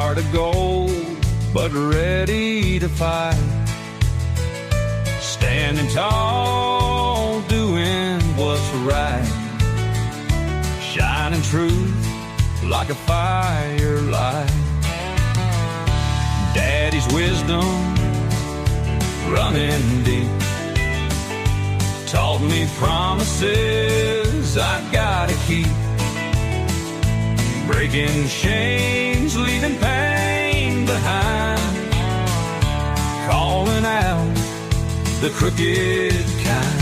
heart of gold, but ready to fight. Standing tall, doing what's right. Shining truth like a firelight. Daddy's wisdom running deep taught me promises I gotta keep. Breaking chains, leaving pain behind. Calling out the crooked kind.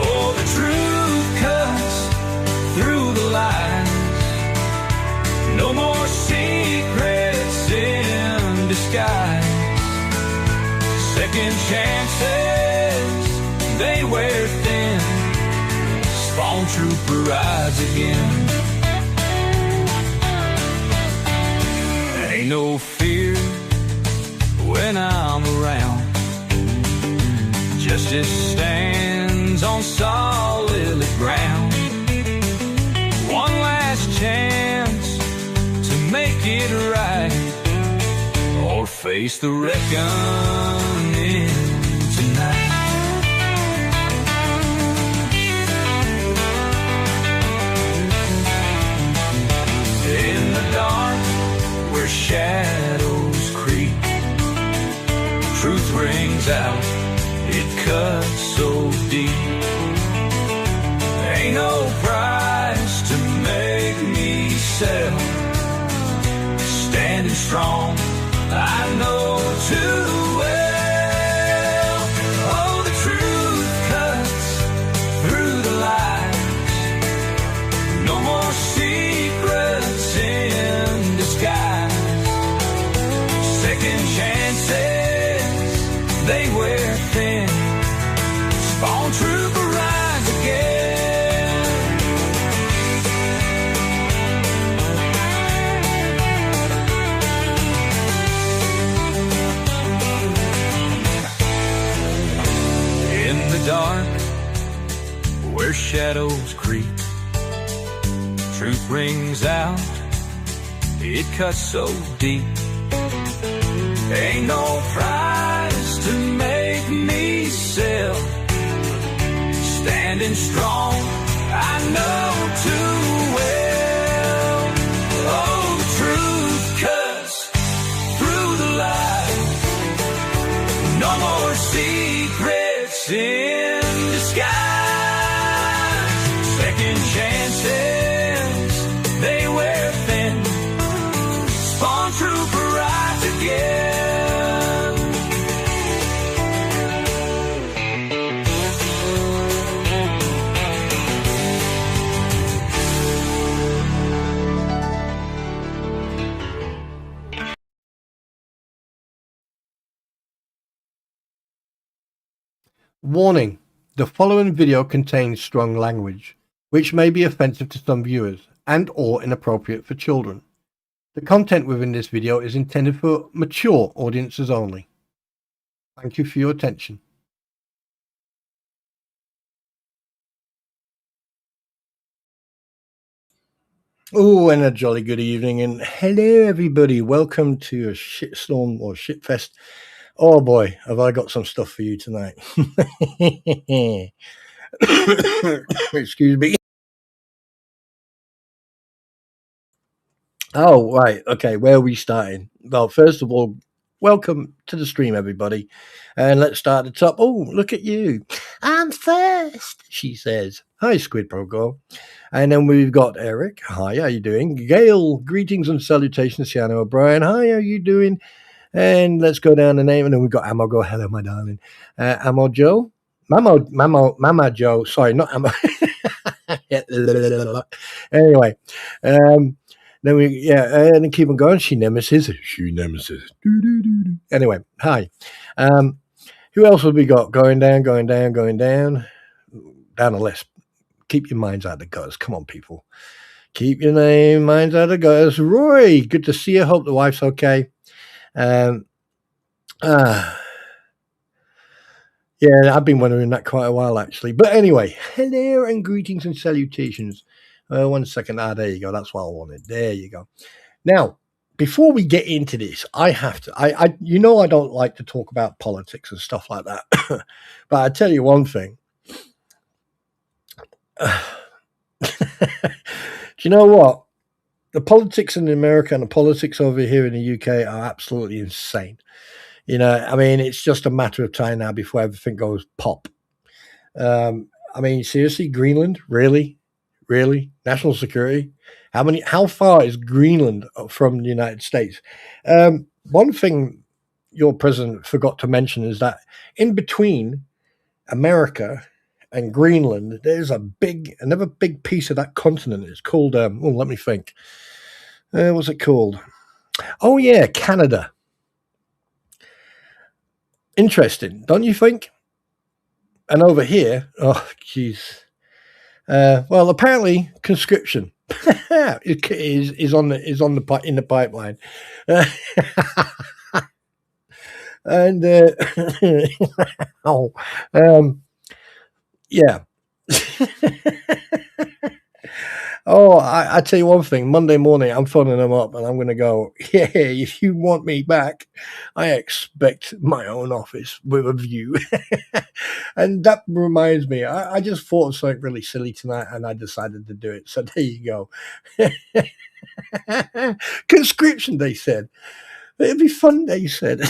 Oh, the truth cuts through the lies. No more secrets in disguise. Second chances, they wear thin. SpawnTrooper rides again. Ain't no fear when I'm around. Justice stands on solid ground. One last chance to make it right, or face the reckoning tonight. In the dark where shadows creep, truth rings out, it cuts so deep. Ain't no price to make me sell. Standing strong, I know too well. Oh, the truth cuts through the lies. No more secrets in disguise. Second chances, they wear thin. SpawnTrooper rides again. In the dark, where shadows creep, truth rings out, it cuts so deep. Ain't no price to make me sell. Standing strong, I know too well. Oh, the truth cuts through the lies. No more secrets in disguise. Second chances, they wear thin. SpawnTrooper rides again. Warning, the following video contains strong language, which may be offensive to some viewers and or inappropriate for children. The content within this video is intended for mature audiences only. Thank you for your attention. Oh, and a jolly good evening, and hello everybody. Welcome to a shitstorm or shitfest. Oh boy, have I got some stuff for you tonight. Excuse me. Oh, right. Okay, where are we starting? Well, first of all, welcome to the stream, everybody. And let's start at the top. Oh, look at you. I'm first, she says. Hi, Squid Pro Girl. And then we've got Eric. Hi, how you doing? Gail, greetings and salutations. Sienna O'Brien. Hi, how you doing? And let's go down the name. And then we've got Ammo. Go, hello, my darling. Ammo Joe. Mama Joe. Sorry, not Ammo. Anyway. Then we, and then keep on going. She nemesis. Anyway, hi. Who else have we got? Going down. Down the list. Keep your minds out of the gutters. Come on, people. Keep your minds out of the gutters. Roy, good to see you. Hope the wife's okay. Yeah, I've been wondering that quite a while, actually. But anyway, hello and greetings and salutations. 1 second. There you go. That's what I wanted. There you go. Now, before we get into this, I have to. I I don't like to talk about politics and stuff like that, but I tell you one thing. Do you know what? The politics in America and the politics over here in the UK are absolutely insane. I mean, it's just a matter of time now before everything goes pop. I mean, seriously, Greenland, really, national security. How far is Greenland from the United States? One thing your president forgot to mention is that in between America and Greenland, there's another big piece of that continent. It's called, let me think. What's it called? Oh, yeah, Canada. Interesting, don't you think? And over here, oh, jeez. Well, apparently, conscription is in the pipeline, and oh, yeah. Oh, I tell you one thing. Monday morning, I'm phoning them up, and I'm going to go. Yeah, if you want me back, I expect my own office with a view. And that reminds me, I just thought of something really silly tonight, and I decided to do it. So there you go. Conscription, they said. It'd be fun, they said.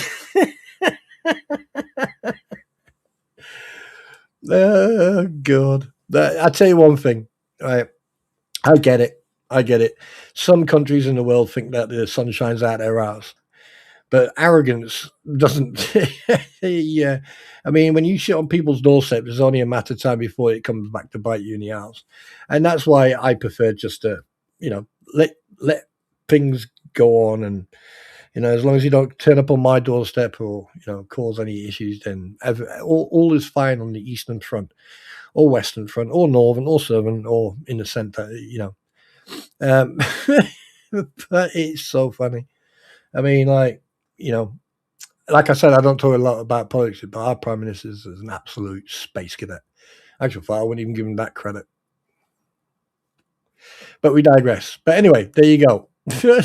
Oh, God. I tell you one thing, right? I get it. Some countries in the world think that the sun shines out their ass, but arrogance doesn't. Yeah, I mean, when you shit on people's doorstep, it's only a matter of time before it comes back to bite you in the ass, and that's why I prefer just to, let things go on, and as long as you don't turn up on my doorstep or cause any issues, then all is fine on the Eastern Front, or Western Front, or Northern, or Southern, or in the centre, But it's so funny. I mean, like I said, I don't talk a lot about politics, but our Prime Minister is an absolute space cadet. Actually, I wouldn't even give him that credit. But we digress. But anyway, there you go. Can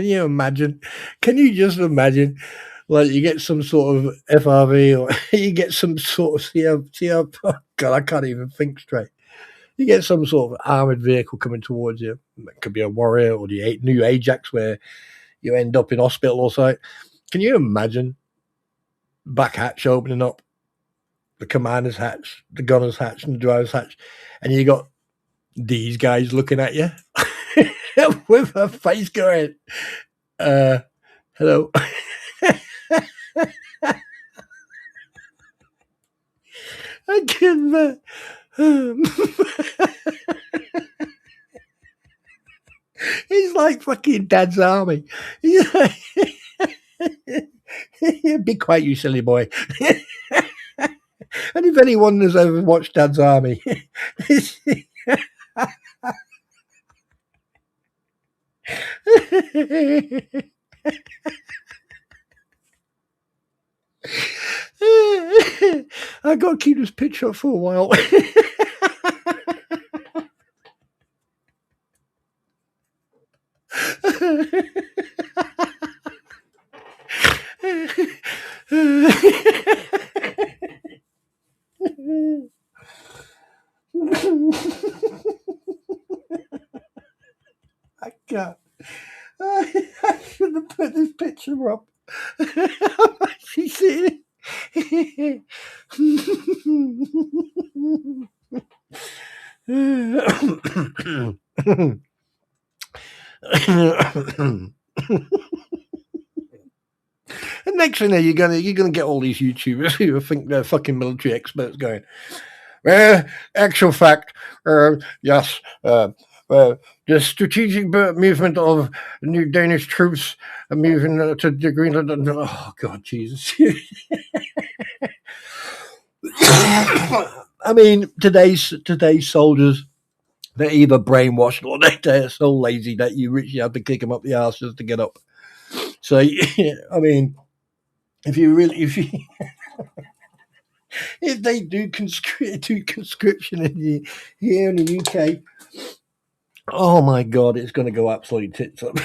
you imagine? Can you just imagine? Like, you get some sort of FRV, or you get some sort of CR. Oh God, I can't even think straight. You get some sort of armored vehicle coming towards you. It could be a Warrior or the new Ajax, where you end up in hospital or something. Can you imagine back hatch opening up, the commander's hatch, the gunner's hatch, and the driver's hatch, and you got these guys looking at you with a face going, hello. I can't. He's like fucking Dad's Army. Be quiet, you silly boy. And if anyone has ever watched Dad's Army, I got to keep this picture up for a while. I can't. I should have put this picture up. I'm actually seeing it. And next thing you're gonna get all these YouTubers who think they're fucking military experts going, well, actual fact, yes, the strategic movement of new Danish troops moving to the Greenland. Oh God, Jesus! I mean, today's soldiers, they're either brainwashed or they're so lazy that you really have to kick them up the arse just to get up. So, I mean, if they do conscription here in the UK, Oh my god, it's going to go absolutely tits up.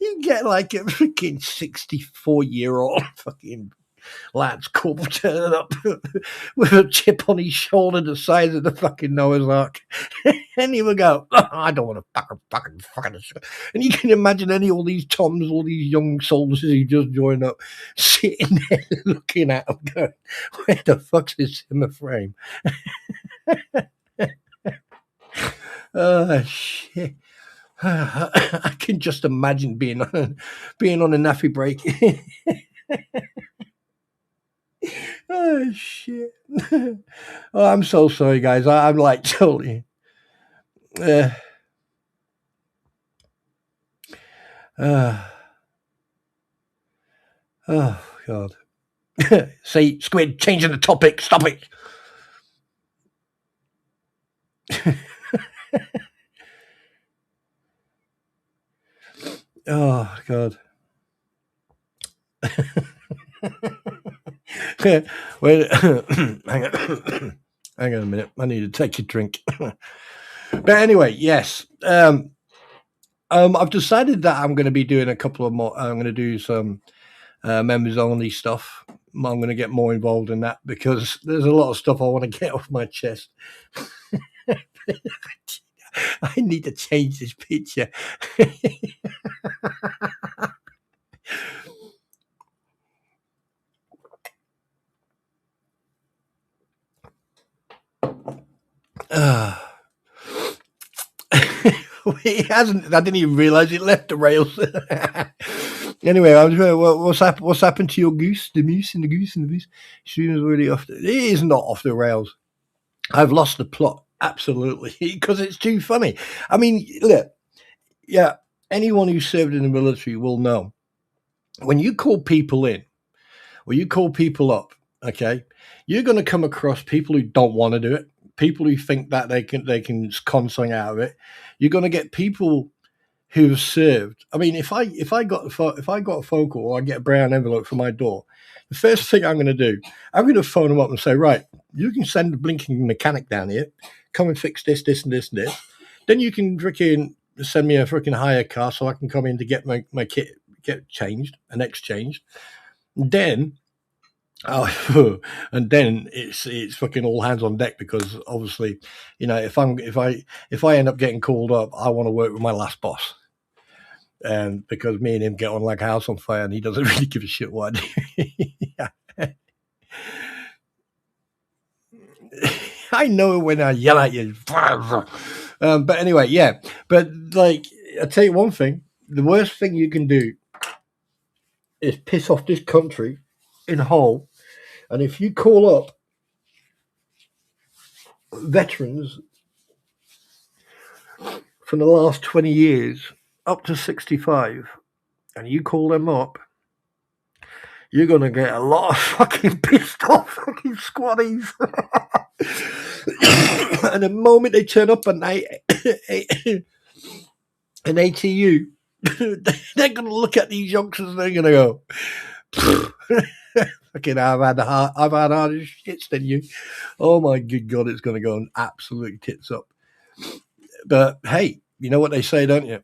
You get like a freaking 64-year-old fucking lad's couple turning up with a chip on his shoulder the size of the fucking Noah's Ark. And he would go, oh, I don't want to fucking. And you can imagine all these Toms, all these young soldiers who just joined up, sitting there looking at him going, where the fuck's this in the frame? Oh, shit. I can just imagine being on a naffy break. Oh shit! Oh, I'm so sorry, guys. I'm like totally. Oh god. See, Squid, changing the topic. Stop it. Oh god. Wait, hang on. Hang on a minute. I need to take a drink. But anyway, yes. I've decided that I'm going to be doing a couple of more. I'm going to do some members only stuff. I'm going to get more involved in that because there's a lot of stuff I want to get off my chest. I need to change this picture. It hasn't. I didn't even realize it left the rails. Anyway, what's happened to your goose? The moose and the goose and the moose. Stream is already off. It is not off the rails. I've lost the plot absolutely because it's too funny. I mean, look, yeah. Anyone who served in the military will know when you call people in or you call people up. Okay, you're going to come across people who don't want to do it. People who think that they can con something out of it. You're going to get people who have served. I mean, if I got a phone call or I get a brown envelope for my door, the first thing I'm going to do, I'm going to phone them up and say, right, you can send a blinking mechanic down here, come and fix this, this, and this, and this. Then you can freaking send me a freaking hire car so I can come in to get my kit get changed and exchanged. Then. Oh, and then it's fucking all hands on deck because obviously, you know, if I end up getting called up, I want to work with my last boss, and because me and him get on like a house on fire, and he doesn't really give a shit what I do. Yeah. I know when I yell at you, but anyway, yeah. But like, I tell you one thing: the worst thing you can do is piss off this country in whole. And if you call up veterans from the last 20 years up to 65 and you call them up, you're going to get a lot of fucking pissed off fucking squaddies. And the moment they turn up an ATU, they're going to look at these youngsters and they're going to go, fucking, I've had harder shits than you. Oh my good God, it's going to go absolutely tits up. But hey, you know what they say, don't you?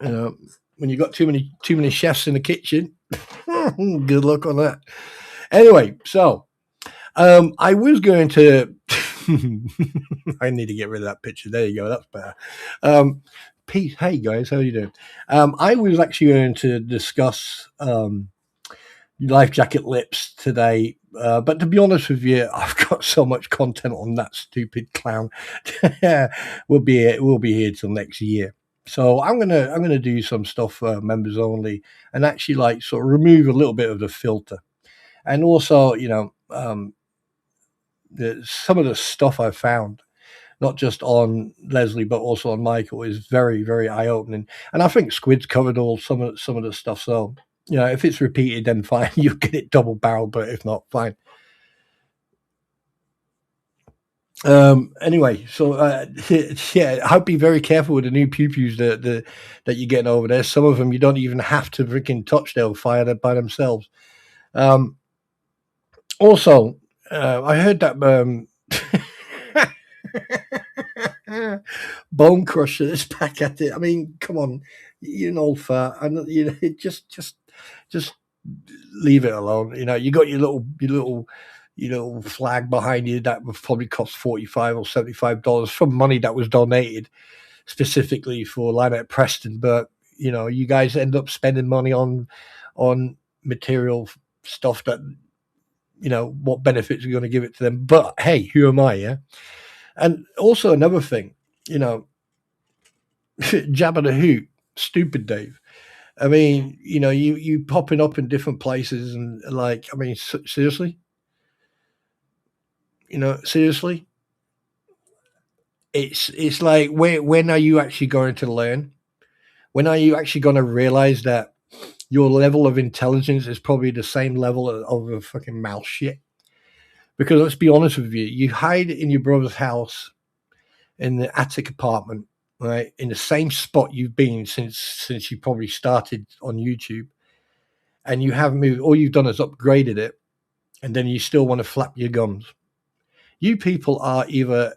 When you've got too many chefs in the kitchen, good luck on that. Anyway, so I was going to. I need to get rid of that picture. There you go. That's better. Peace. Hey guys, how are you doing? I was actually going to discuss life jacket lips today, but to be honest with you, I've got so much content on that stupid clown. We'll be here till next year. So I'm gonna do some stuff members only, and actually like sort of remove a little bit of the filter, and also some of the stuff I found, not just on Leslie but also on Michael, is very very eye opening, and I think Squid's covered some of the stuff. So if it's repeated, then fine, you'll get it double barrel, but if not, fine. Anyway, so yeah, I'd be very careful with the new pew-pews that you're getting over there. Some of them you don't even have to freaking touch; they'll fire by themselves. Also, I heard that Bone crusher that's back at it. I mean, come on, you're an old fart. And you know, just leave it alone. You know, you got your little flag behind you that would probably cost $45 or $75 from money that was donated specifically for Lynette Preston. But you know, you guys end up spending money on material stuff that, you know, what benefits are going to give it to them. But hey, who am I? Yeah. And also another thing, you know, Jabba the Hoot, stupid Dave. I mean, you know, you popping up in different places and like, I mean, seriously, you know, seriously, it's like, when are you actually going to learn? When are you actually going to realize that your level of intelligence is probably the same level of a fucking mouse shit? Because let's be honest with you, you hide in your brother's house in the attic apartment, right, in the same spot you've been since you probably started on YouTube, and you haven't moved. All you've done is upgraded it, and then you still want to flap your gums. You people are either,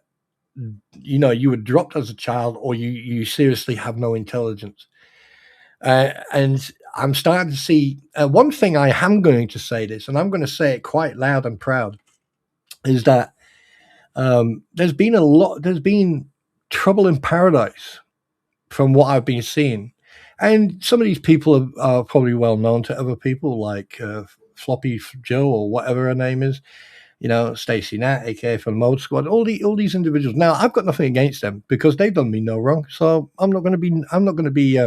you know, you were dropped as a child, or you seriously have no intelligence. And I'm starting to see one thing. I am going to say this, and I'm going to say it quite loud and proud, is that there's been trouble in paradise from what I've been seeing. And some of these people are probably well known to other people, like Floppy Joe or whatever her name is, you know, Stacey Nat, aka from Mode Squad, all these individuals. Now, I've got nothing against them because they've done me no wrong. So I'm not going to be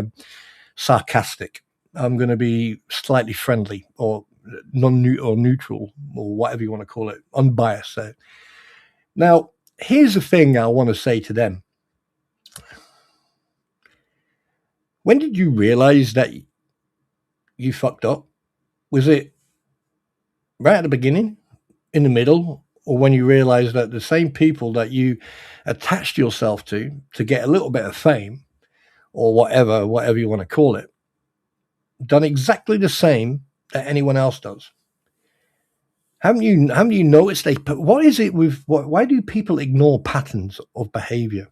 sarcastic. I'm going to be slightly friendly or neutral or whatever you want to call it, unbiased. So, now, here's the thing I want to say to them. When did you realize that you fucked up? Was it right at the beginning, in the middle, or when you realized that the same people that you attached yourself to get a little bit of fame or whatever you want to call it, done exactly the same that anyone else does? Haven't you noticed what is it with why do people ignore patterns of behavior?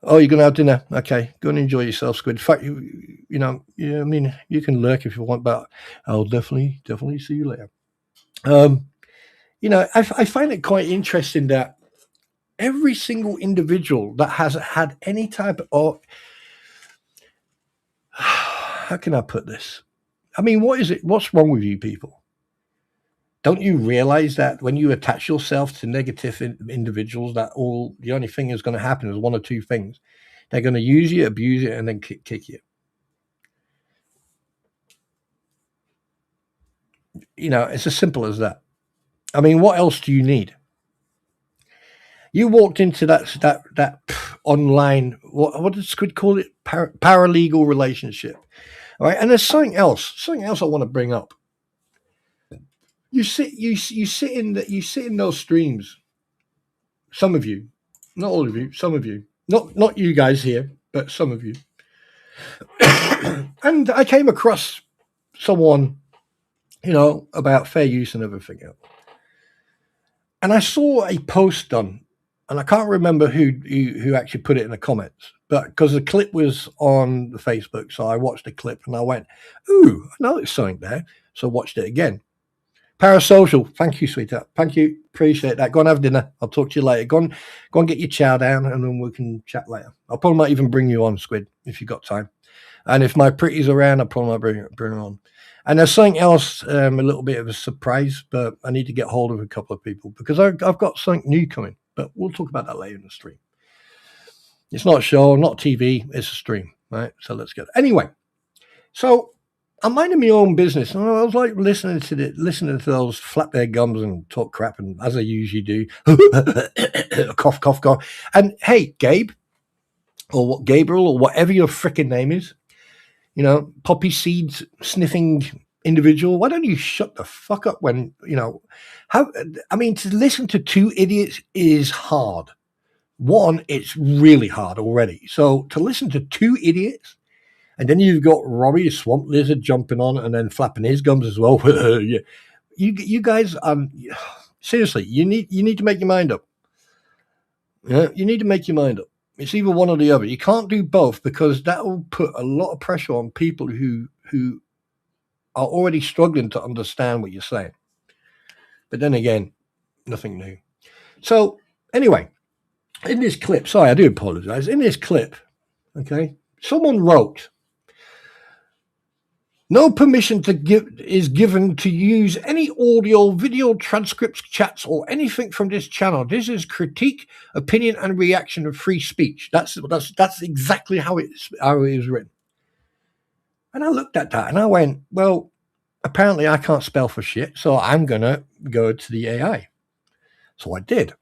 Oh, you're going to have dinner. Okay, go and enjoy yourself, Squid. In fact, you know, yeah, I mean, you can lurk if you want, but I'll definitely see you later. You know, I find it quite interesting that every single individual that has had any type of, how can I put this? I mean, what is it? What's wrong with you people? Don't you realize that when you attach yourself to negative individuals, that the only thing that's going to happen is one or two things. They're going to use you, abuse you, and then kick you. You know, it's as simple as that. I mean, what else do you need? You walked into that online, what does Squid call it? Paralegal relationship. All right. And there's something else I want to bring up. You sit in those streams. Some of you, not all of you, some of you, not you guys here, but some of you. And I came across someone, you know, about fair use and everything else. And I saw a post done, and I can't remember who actually put it in the comments, but because the clip was on the Facebook, so I watched the clip and I went, "Ooh, I know it's something there." So I watched it again. Parasocial, thank you, sweetheart. Thank you, appreciate that. Go and have dinner. I'll talk to you later. Go and get your chow down, and then we can chat later. I'll probably might even bring you on, Squid, if you've got time. And if my pretty's around, I'll probably might bring her on. And there's something else, a little bit of a surprise, but I need to get hold of a couple of people because I've got something new coming. But we'll talk about that later in the stream. It's not a show, not TV, it's a stream, right? So let's get it. Anyway, so I'm minding my own business. And I was like listening to those flap their gums and talk crap, and as I usually do, cough, cough, cough. And hey, Gabe, or Gabriel, or whatever your freaking name is, you know, poppy seeds sniffing individual, why don't you shut the fuck up when, you know, I mean, to listen to two idiots is hard. One, it's really hard already. So to listen to two idiots, and then you've got Robbie, the swamp lizard, jumping on and then flapping his gums as well. Yeah. You guys, seriously, you need to make your mind up. Yeah, you need to make your mind up. It's either one or the other. You can't do both because that will put a lot of pressure on people who are already struggling to understand what you're saying. But then again, nothing new. So anyway, in this clip, sorry, I do apologize. In this clip, okay, someone wrote, no permission is given to use any audio, video, transcripts, chats, or anything from this channel. This is critique, opinion, and reaction of free speech. That's exactly how it is written. And I looked at that and I went, well, apparently I can't spell for shit, so I'm gonna go to the AI. So I did,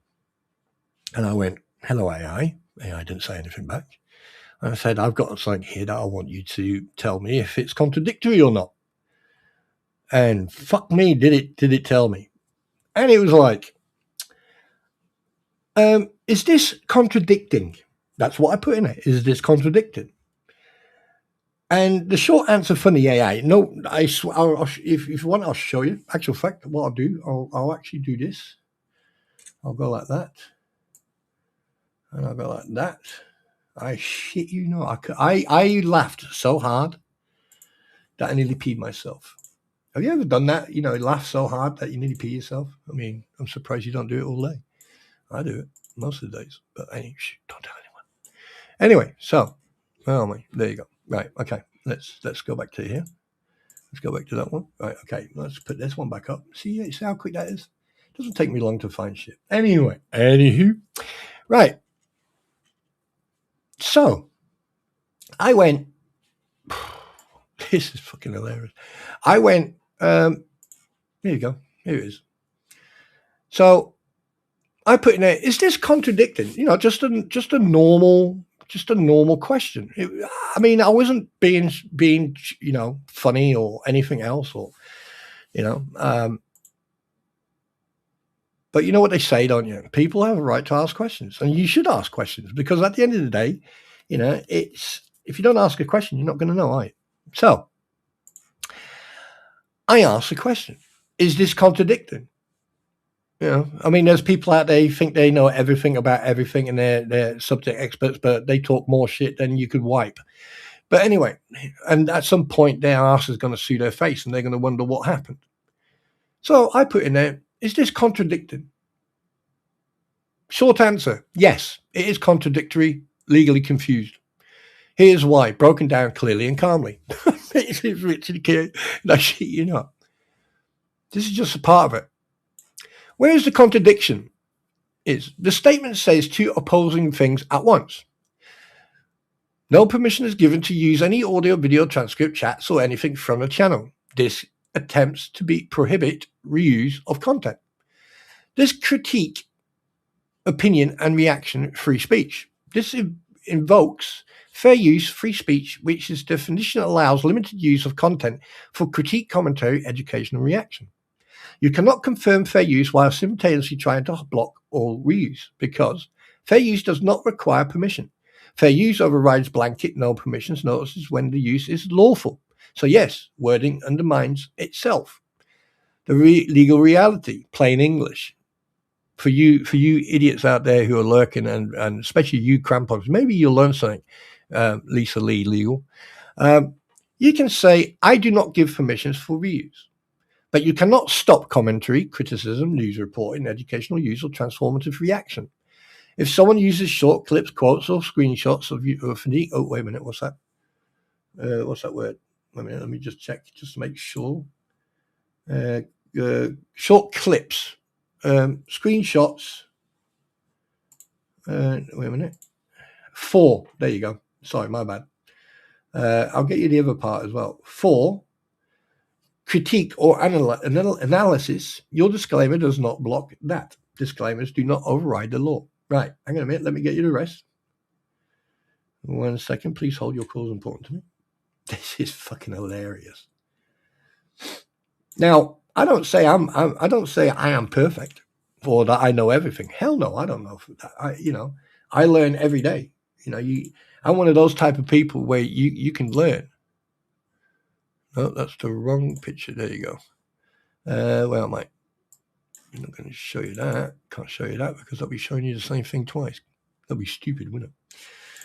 and I went, hello AI. AI didn't say anything back. And I said, I've got something here that I want you to tell me if it's contradictory or not. And fuck me, did it tell me? And it was like, is this contradicting? That's what I put in it. Is this contradicting? And the short answer from the AI, no, I swear, if you want, I'll show you. Actual fact, what I'll do, I'll actually do this. I'll go like that, and I'll go like that. I shit you not, I laughed so hard that I nearly peed myself. Have you ever done that? You know, laugh so hard that you nearly pee yourself? I mean, I'm surprised you don't do it all day. I do it most of the days, but anyway, don't tell anyone. Anyway, so, where am I? There you go. Right, okay, let's go back to here. Let's go back to that one. Right, okay, let's put this one back up. See how quick that is? It doesn't take me long to find shit. Anyway, anywho, right. So, I went, this is fucking hilarious. I went, here you go. Here it is. So, I put in there, is this contradicting? You know, just a normal question. I mean, I wasn't being, you know, funny or anything else, or, you know, but you know what they say, don't you? People have a right to ask questions, and you should ask questions, because at the end of the day, you know, if you don't ask a question, you're not going to know, are you? So I asked the question, is this contradicting? You know, I mean, there's people out there who think they know everything about everything and they're subject experts, but they talk more shit than you could wipe. But anyway, and at some point their ass is going to sue their face and they're going to wonder what happened. So I put in there, is this contradicting? Short answer, yes, it is contradictory, legally confused. Here's why, broken down clearly and calmly. It's literally clear. No shit, you know. This is just a part of it. Where is the contradiction? Is the statement says two opposing things at once. No permission is given to use any audio, video, transcript, chats, or anything from the channel. This attempts to prohibit reuse of content. This critique, opinion, and reaction free speech. This invokes fair use free speech, which is definition allows limited use of content for critique, commentary, education, and reaction. You cannot confirm fair use while simultaneously trying to block all reuse, because fair use does not require permission. Fair use overrides blanket no permissions notices when the use is lawful. So yes, wording undermines itself. The legal reality, plain English. For you idiots out there who are lurking, and especially you crampons, maybe you'll learn something, Lisa Lee Legal. You can say, I do not give permissions for reuse. But you cannot stop commentary, criticism, news reporting, educational use, or transformative reaction. If someone uses short clips, quotes, or screenshots of fatigue, oh, wait a minute, what's that? What's that word? Wait a minute, let me just check, just to make sure. Short clips, screenshots. Wait a minute. 4, there you go. Sorry, my bad. I'll get you the other part as well. 4. Critique or analysis, your disclaimer does not block that. Disclaimers do not override the law. Right, hang on a minute, let me get you the rest. 1 second, please hold, your call is important to me. This is fucking hilarious. Now, I don't say I am perfect or that I know everything. Hell no, I don't know that. I learn every day. I'm one of those type of people where you can learn. No, that's the wrong picture. There you go. Well, mate, I'm not going to show you that. Can't show you that because I'll be showing you the same thing twice. That'd be stupid, wouldn't it?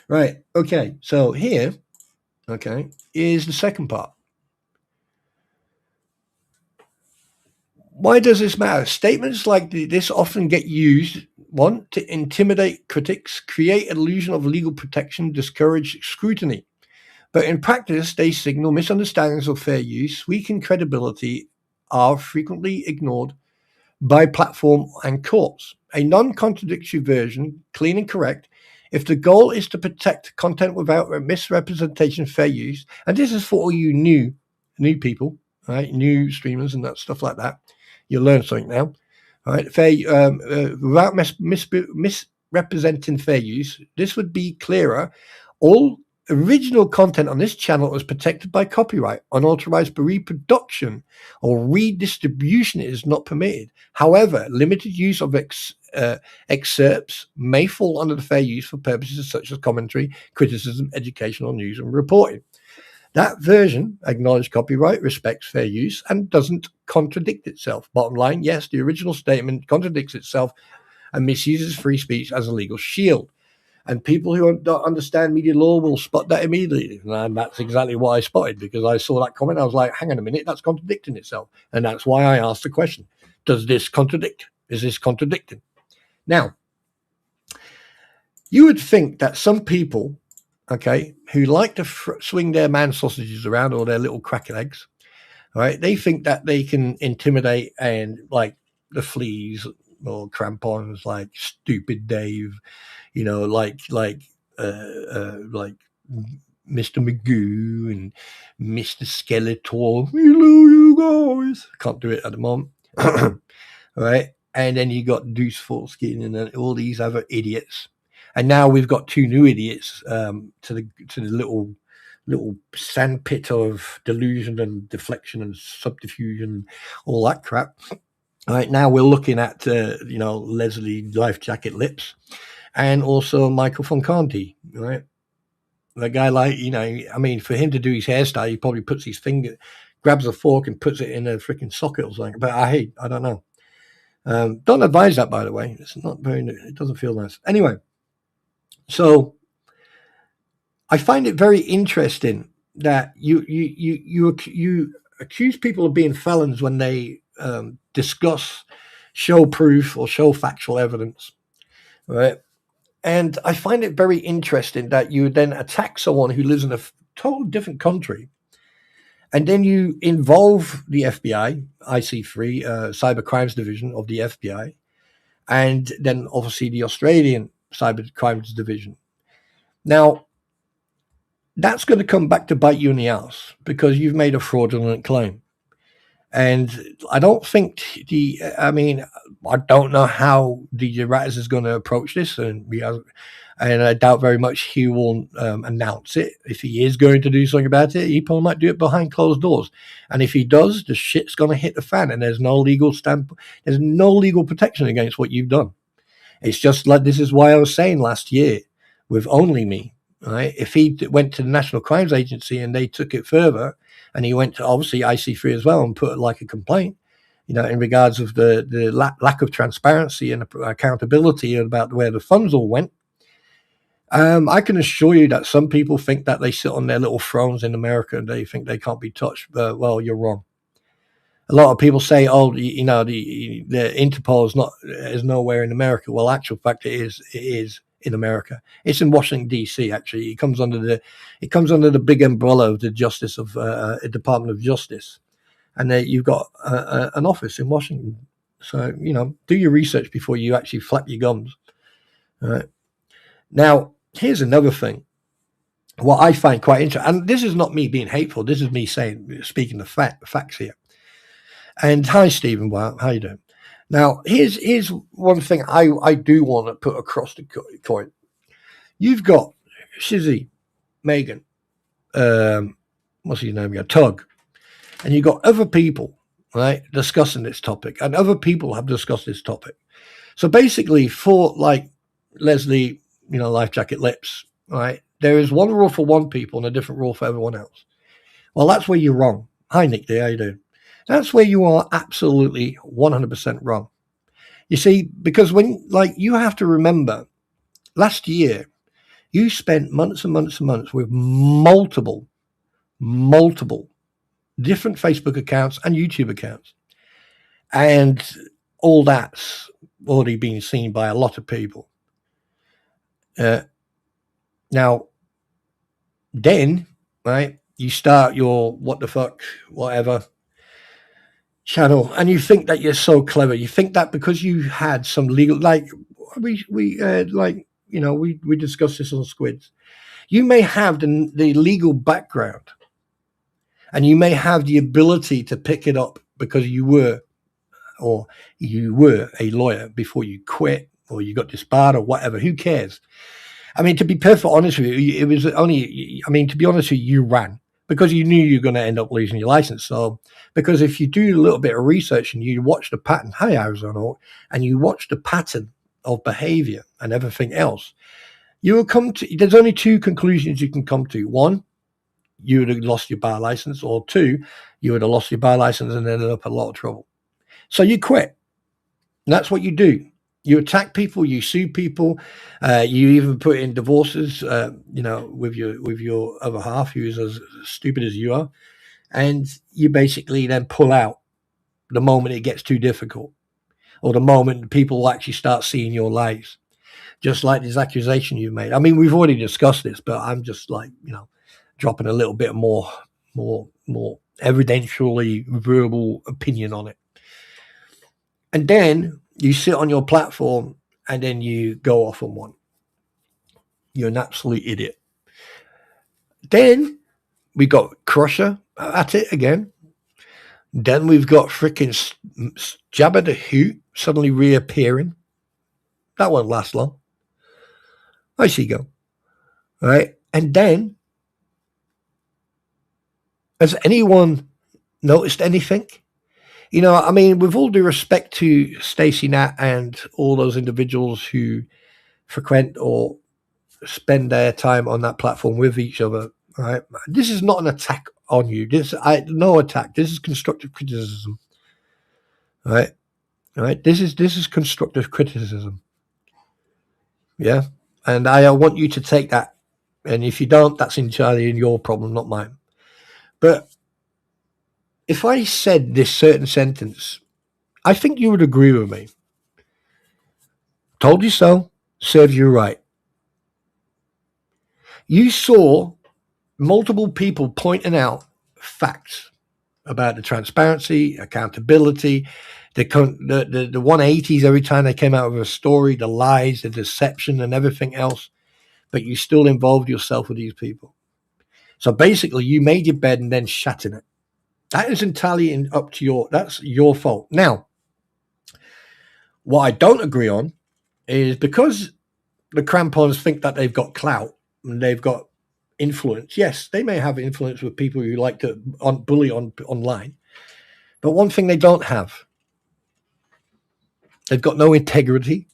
Right. Okay. So here, okay, is the second part. Why does this matter? Statements like this often get used, one, to intimidate critics, create an illusion of legal protection, discourage scrutiny. But in practice, they signal misunderstandings of fair use, weaken credibility, are frequently ignored by platform and courts. A non-contradictory version, clean and correct, if the goal is to protect content without misrepresentation, fair use, and this is for all you new people, right, new streamers and that stuff like that, you'll learn something now, right? Without misrepresenting fair use, this would be clearer. All original content on this channel is protected by copyright. Unauthorized reproduction or redistribution is not permitted. However, limited use of excerpts may fall under the fair use for purposes such as commentary, criticism, educational news, and reporting. That version acknowledges copyright, respects fair use, and doesn't contradict itself. Bottom line, yes, the original statement contradicts itself and misuses free speech as a legal shield. And people who don't understand media law will spot that immediately. And that's exactly what I spotted, because I saw that comment. I was like, hang on a minute, that's contradicting itself. And that's why I asked the question, does this contradict? Is this contradicting? Now, you would think that some people, okay, who like to swing their man sausages around or their little cracker eggs, right, they think that they can intimidate and like the fleas or crampons, like Stupid Dave, you know, like Mr. Magoo and Mr. Skeletor. Hello, you guys. Can't do it at the moment. Right? And then you got Deuce Foreskin and then all these other idiots. And now we've got two new idiots to the little sandpit of delusion and deflection and subterfuge and all that crap. All right, now we're looking at Leslie Life Jacket Lips and also Michael Foncanti, right? The guy, like, I mean, for him to do his hairstyle, he probably puts his finger, grabs a fork and puts it in a freaking socket or something. But I don't know. Don't advise that, by the way. It's not it doesn't feel nice. Anyway, so I find it very interesting that you accuse people of being felons when they discuss show proof or show factual evidence, right? And I find it very interesting that you then attack someone who lives in a total different country, and then you involve the FBI, IC3, Cyber Crimes Division of the FBI, and then obviously the Australian Cyber Crimes Division. Now, that's going to come back to bite you in the ass because you've made a fraudulent claim. And I don't think I don't know how DJ Ratters is going to approach this, and I doubt very much he will announce it. If he is going to do something about it, he probably might do it behind closed doors. And if he does, the shit's going to hit the fan, and there's no legal protection against what you've done. It's just like, this is why I was saying last year with Only Me, right? If he went to the National Crimes Agency and they took it further, and he went to obviously IC3 as well and put like a complaint, in regards of the lack of transparency and accountability about where the funds all went. I can assure you that some people think that they sit on their little thrones in America and they think they can't be touched. Well, you're wrong. A lot of people say, the Interpol is nowhere in America. Well, actual fact, it is in America. It's in Washington D.C. Actually, it comes under the big umbrella of the Department of Justice, and you've got an office in Washington. So do your research before you actually flap your gums. All right. Now, here's another thing. What I find quite interesting, and this is not me being hateful. This is me speaking the facts here. And hi, Stephen. Wow, how you doing? Now, here's one thing I do want to put across the coin. You've got Shizzy, Megan, what's his name again? Tug. And you've got other people, right, discussing this topic. And other people have discussed this topic. So basically, for like Leslie, Life Jacket Lips, right, there is one rule for one people and a different rule for everyone else. Well, that's where you're wrong. Hi, Nick D. How you doing? That's where you are absolutely 100% wrong. You see, because when, you have to remember last year, you spent months and months and months with multiple different Facebook accounts and YouTube accounts. And all that's already been seen by a lot of people. Now, then, right, you start your what the fuck, whatever channel, and you think that you're so clever. You think that because you had some legal, like we discussed this on Squids. You may have the legal background, and you may have the ability to pick it up because you were a lawyer before you quit or you got disbarred or whatever. Who cares? I mean, to be perfectly honest with you, it was only, I mean, to be honest with you, you ran because you knew you were going to end up losing your license. So, because if you do a little bit of research and you watch the pattern, hi, Arizona, and you watch the pattern of behavior and everything else, you will come to, there's only two conclusions you can come to. One, you would have lost your bar license, or two, you would have lost your bar license and ended up in a lot of trouble. So you quit. And that's what you do. You attack people, you sue people, you even put in divorces, with your other half who's as stupid as you are, and you basically then pull out the moment it gets too difficult, or the moment people will actually start seeing your lies, just like this accusation you've made. I mean, we've already discussed this, but I'm just like, dropping a little bit more evidentially verbal opinion on it. And then you sit on your platform and then you go off on one. You're an absolute idiot. Then we got Crusher at it again. Then we've got freaking Jabba the Hoot suddenly reappearing. That won't last long. I see go. All right. And then, has anyone noticed anything? I mean, with all due respect to Stacey Nat and all those individuals who frequent or spend their time on that platform with each other, right? This is not an attack on you. No attack. This is constructive criticism, right? Right. This is constructive criticism. Yeah, and I want you to take that. And if you don't, that's entirely your problem, not mine. But if I said this certain sentence, I think you would agree with me. Told you so, serves you right. You saw multiple people pointing out facts about the transparency, accountability, the 180s every time they came out with a story, the lies, the deception, and everything else. But you still involved yourself with these people. So basically, you made your bed and then shat in it. That is entirely up to that's your fault. Now, what I don't agree on is because the crampons think that they've got clout and they've got influence. Yes, they may have influence with people who like to bully online. But one thing they don't have, they've got no integrity.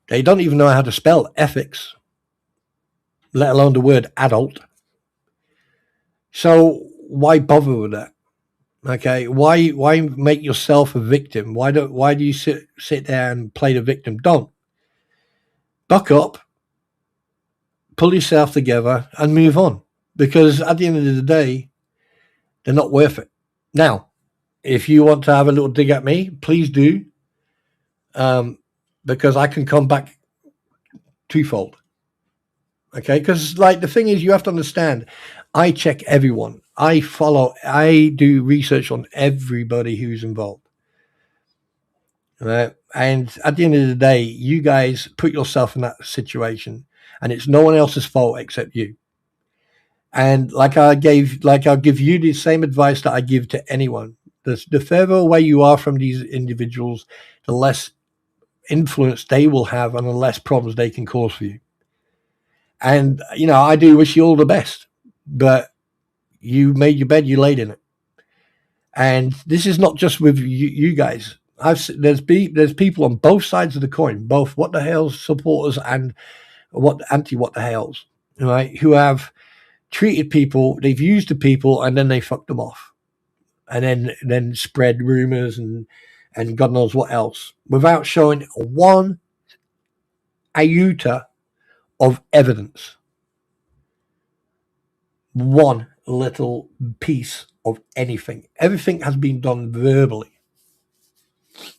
They don't even know how to spell ethics, let alone the word adult. So why bother with that? Okay, why make yourself a victim? Why do you sit there and play the victim? Don't. Buck up, pull yourself together, and move on. Because at the end of the day, they're not worth it. Now, if you want to have a little dig at me, please do. Because I can come back twofold. Okay, because the thing is, you have to understand, I check everyone. I do research on everybody who's involved. Right? And at the end of the day, you guys put yourself in that situation, and it's no one else's fault except you. And I'll give you the same advice that I give to anyone. The further away you are from these individuals, the less influence they will have and the less problems they can cause for you. And, I do wish you all the best, but you made your bed, you laid in it. And this is not just with you guys. There's people on both sides of the coin, both what the hell supporters and what the hells, right? Who have treated people, they've used the people, and then they fucked them off, and then spread rumors and God knows what else, without showing one iota of evidence. One little piece of anything. Everything has been done verbally.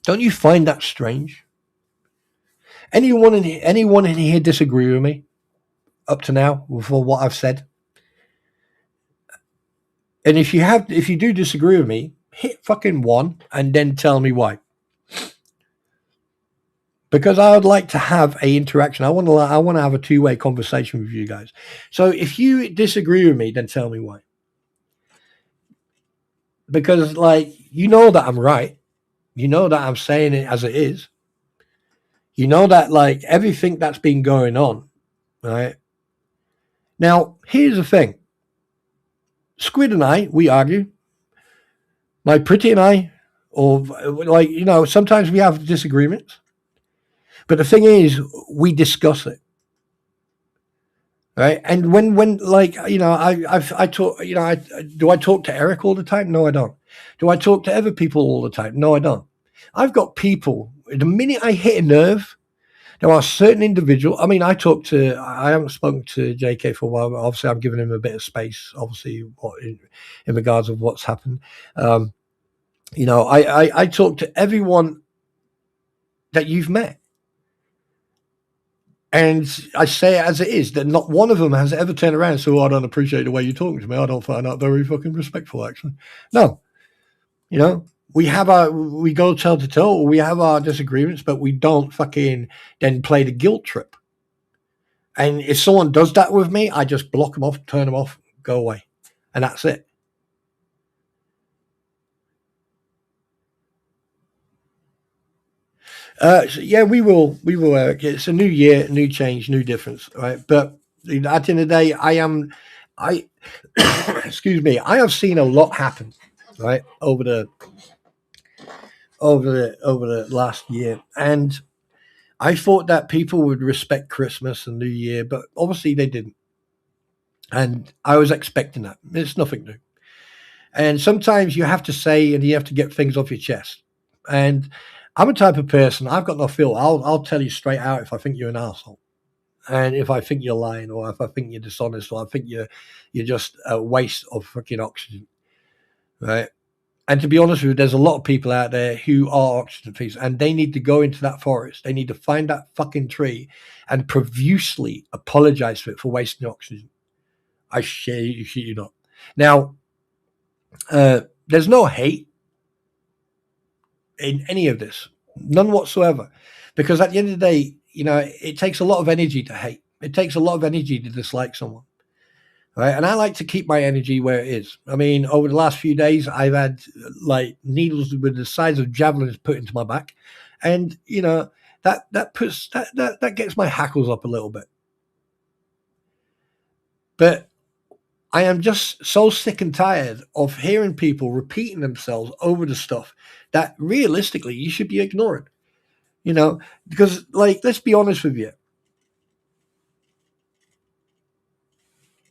Don't you find that strange? Anyone in here disagree with me up to now for what I've said? And if you do disagree with me, hit fucking 1 and then tell me why. Because I would like to have a interaction. I want to have a two-way conversation with you guys. So if you disagree with me, then tell me why. Because you know that I'm right. You know that I'm saying it as it is. You know that everything that's been going on, right? Now, here's the thing. Squid and I, we argue. My pretty and I, or sometimes we have disagreements. But the thing is, we discuss it, right? And when I talk, do I talk to Eric all the time? No, I don't. Do I talk to other people all the time? No, I don't. I've got people. The minute I hit a nerve, there are certain individuals. I mean, I haven't spoken to JK for a while, but obviously I'm giving him a bit of space. Obviously, in regards of what's happened, I talk to everyone that you've met. And I say it as it is, that not one of them has ever turned around and said, I don't appreciate the way you're talking to me. I don't find that very fucking respectful, actually. No. We go toe to toe, we have our disagreements, but we don't fucking then play the guilt trip. And if someone does that with me, I just block them off, turn them off, go away. And that's it. We will, Eric. It's a new year, new change, new difference, right? But at the end of the day, excuse me, I have seen a lot happen, right, over the last year, and I thought that people would respect Christmas and New Year, but obviously they didn't, and I was expecting that. It's nothing new, and sometimes you have to say and you have to get things off your chest, and I'm a type of person, I've got no feel. I'll tell you straight out if I think you're an asshole. And if I think you're lying, or if I think you're dishonest, or I think you're just a waste of fucking oxygen. Right? And to be honest with you, there's a lot of people out there who are oxygen thieves, and they need to go into that forest. They need to find that fucking tree and profusely apologize for it for wasting oxygen. I shit you not. Now, there's no hate in any of this, none whatsoever, because at the end of the day, it takes a lot of energy to hate. It takes a lot of energy to dislike someone, right? And I like to keep my energy where it is. I mean, over the last few days, I've had needles with the size of javelins put into my back, and that gets my hackles up a little bit. But I am just so sick and tired of hearing people repeating themselves over the stuff that realistically you should be ignoring, because let's be honest with you.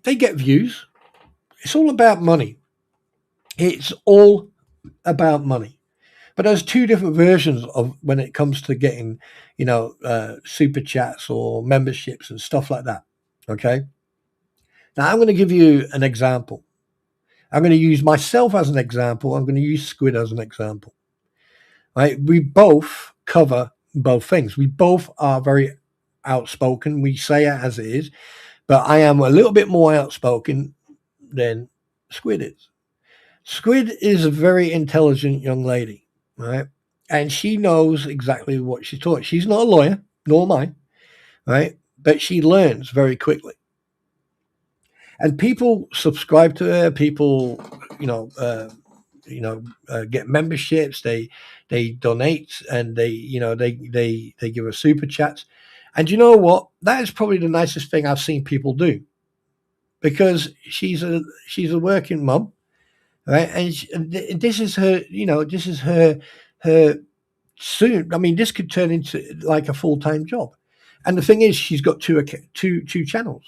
They get views. It's all about money. It's all about money. But there's two different versions of when it comes to getting, super chats or memberships and stuff like that. Okay. Now I'm going to give you an example. I'm going to use myself as an example. I'm going to use Squid as an example. Right? We both cover both things. We both are very outspoken. We say it as it is, but I am a little bit more outspoken than Squid is. Squid is a very intelligent young lady, right? And she knows exactly what she's taught. She's not a lawyer, nor am I, right? But she learns very quickly. And people subscribe to her. People, get memberships. They donate, and they give her super chats. And you know what? That is probably the nicest thing I've seen people do, because she's a working mum, right? And this is her. This is her soon. I mean, this could turn into like a full-time job. And the thing is, she's got two channels.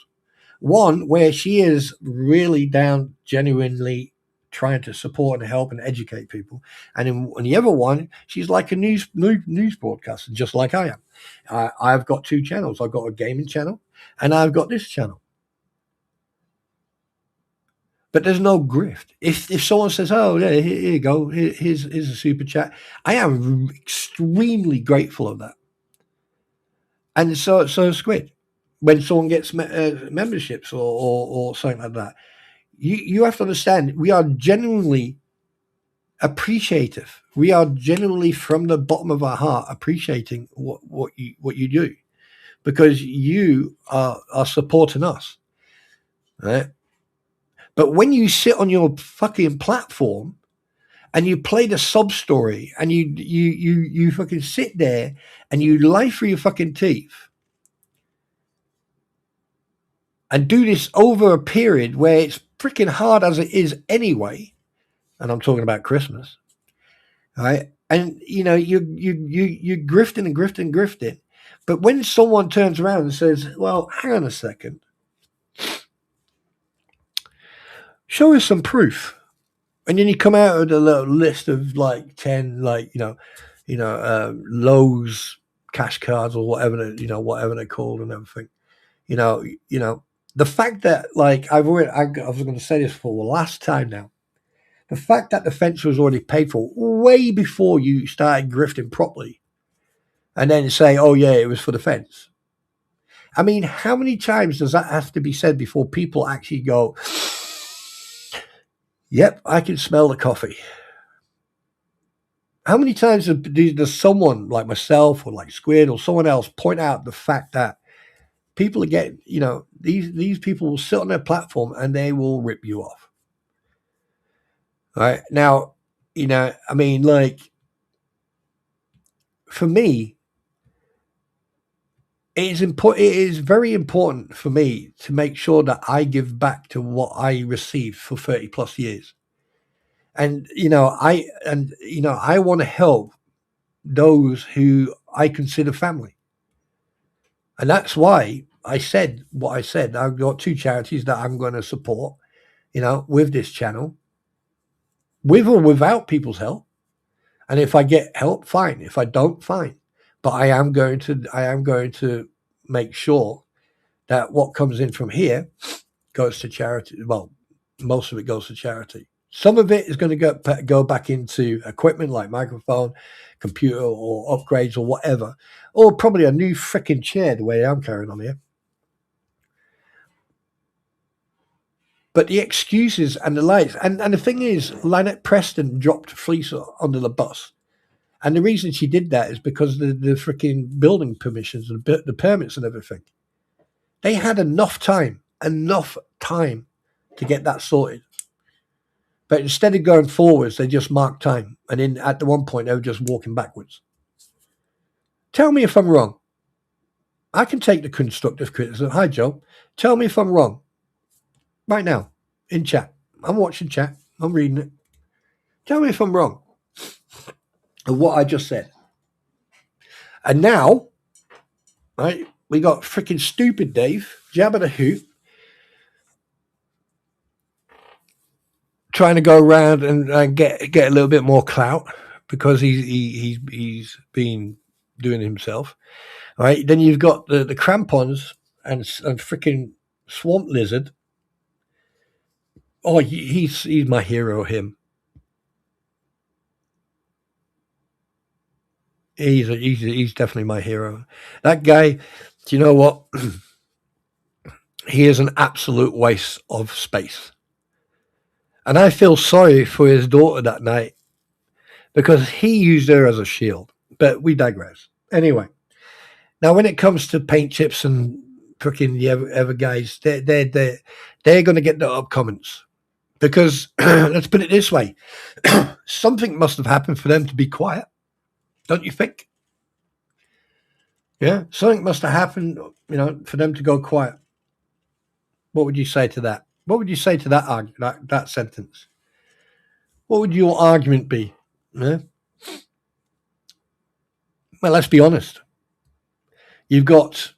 One where she is really down genuinely trying to support and help and educate people. And in the other one, she's like a news broadcaster, just like I am. I've got 2 channels. I've got a gaming channel and I've got this channel. But there's no grift. If someone says, "Oh, yeah, here you go, here's a super chat," I am extremely grateful of that. And so Squid, when someone gets memberships or something like that, you have to understand we are genuinely appreciative. We are genuinely from the bottom of our heart appreciating what you do, because you are supporting us, right? But when you sit on your fucking platform and you play the sob story and you fucking sit there and you lie through your fucking teeth and do this over a period where it's freaking hard as it is anyway, and I'm talking about Christmas, right? And you grifting and grifting and grifting, but when someone turns around and says, "Well, hang on a second, show us some proof," and then you come out with a little list of like 10, like Lowe's cash cards or whatever whatever they're called and everything. The fact that, like, I was going to say this for the last time now, the fact that the fence was already paid for way before you started grifting properly, and then say, "Oh yeah, it was for the fence." I mean, how many times does that have to be said before people actually go, "Yep, I can smell the coffee"? How many times does someone like myself or like Squid or someone else point out the fact that people are getting, these people will sit on their platform and they will rip you off? Right now, I mean, like, for me, it is very important for me to make sure that I give back to what I received for 30 plus years. And, I want to help those who I consider family. And that's why I said what I said. I've got 2 charities that I'm going to support, with this channel, with or without people's help. And if I get help, fine. If I don't, fine. But I am going to make sure that what comes in from here goes to charity. Well, most of it goes to charity. Some of it is going to go back into equipment like microphone, computer, or upgrades or whatever, or probably a new freaking chair, the way I'm carrying on here. But the excuses and the lies, and the thing is, Lynette Preston dropped Fleece under the bus. And the reason she did that is because the freaking building permissions and the permits and everything. They had enough time to get that sorted. But instead of going forwards, they just marked time. And then at the one point, they were just walking backwards. Tell me if I'm wrong. I can take the constructive criticism. Hi, Joe. Tell me if I'm wrong. Right now, in chat. I'm watching chat. I'm reading it. Tell me if I'm wrong of what I just said. And now, right, we got freaking stupid Dave, Jabba the Hoot, trying to go around and get a little bit more clout because he's been doing it himself. All right, then you've got the crampons and freaking swamp lizard. Oh, he's my hero. Him. He's definitely my hero. That guy. Do you know what? He is an absolute waste of space. And I feel sorry for his daughter that night because he used her as a shield. But we digress. Anyway, now when it comes to paint chips and freaking the other guys, they're going to get the up comments because let's put it this way: something must have happened for them to be quiet, don't you think? Yeah, something must have happened, for them to go quiet. What would you say to that? What would you say to that sentence? What would your argument be? Yeah? Well, let's be honest. You've got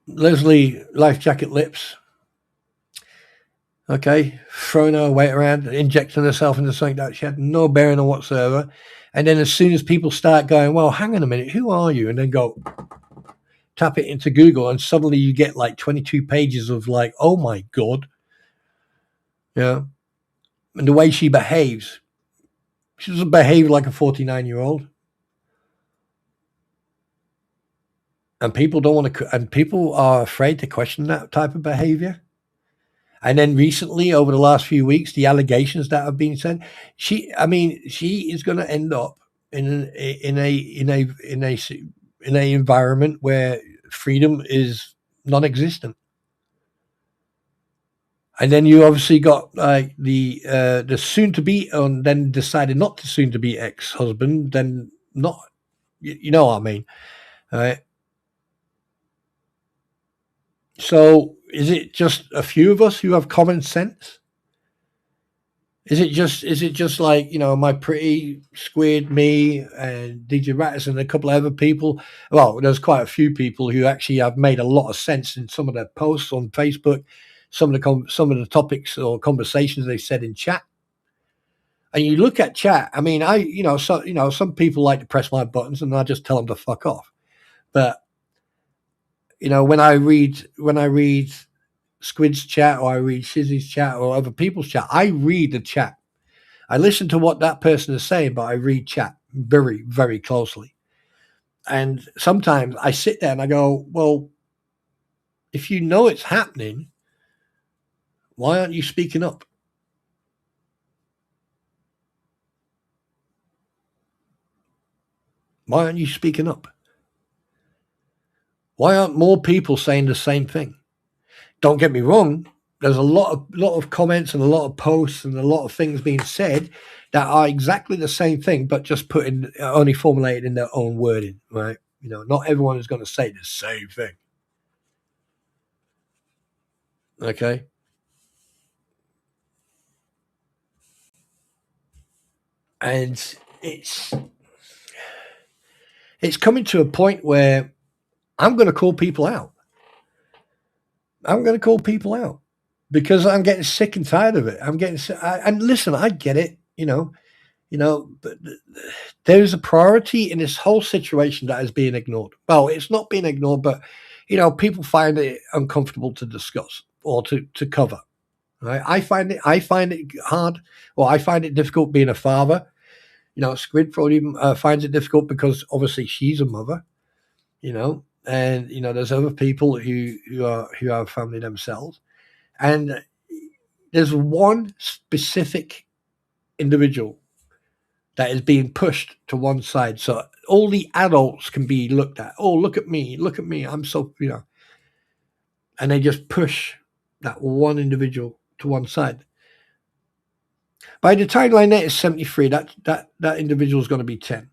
Leslie Life Jacket Lips Okay, throwing her weight around, injecting herself into something that she had no bearing on whatsoever. And then as soon as people start going, well, hang on a minute, who are you? And then go tap it into Google, and suddenly you get like 22 pages of like, oh my God. Yeah. And the way she behaves, she doesn't behave like a 49-year-old. And people don't want to, and people are afraid to question that type of behavior. And then recently, over the last few weeks, the allegations that have been said, she is going to end up in a environment where freedom is non-existent. And then you obviously got like the soon to be, and then decided not to soon to be ex-husband, then not, you know what I mean, right? So is it just a few of us who have common sense? Is it just like, my pretty squid, me, and DJ Rattus and a couple of other people? Well, there's quite a few people who actually have made a lot of sense in some of their posts on Facebook, some of the topics or conversations they said in chat. And you look at chat. I mean, some people like to press my buttons, and I just tell them to fuck off. But when I read Squid's chat, or I read Shizzy's chat, or other people's chat, I read the chat. I listen to what that person is saying, but I read chat very, very closely. And sometimes I sit there and I go, well, if you know it's happening, why aren't you speaking up? Why aren't you speaking up? Why aren't more people saying the same thing? Don't get me wrong. There's a lot of comments and a lot of posts and a lot of things being said that are exactly the same thing, but just only formulated in their own wording, right? Not everyone is going to say the same thing. Okay. And it's coming to a point where I'm going to call people out. I'm going to call people out because I'm getting sick and tired of it. And listen, I get it, but there's a priority in this whole situation that is being ignored. Well, it's not being ignored, but people find it uncomfortable to discuss or to cover. Right? I find it hard, or I find it difficult being a father. Squid probably finds it difficult because obviously she's a mother. And there's other people who have family themselves, and there's one specific individual that is being pushed to one side, so all the adults can be looked at. Oh, look at me, I'm so, and they just push that one individual to one side. By the time Lynette is 73, that individual is going to be 10.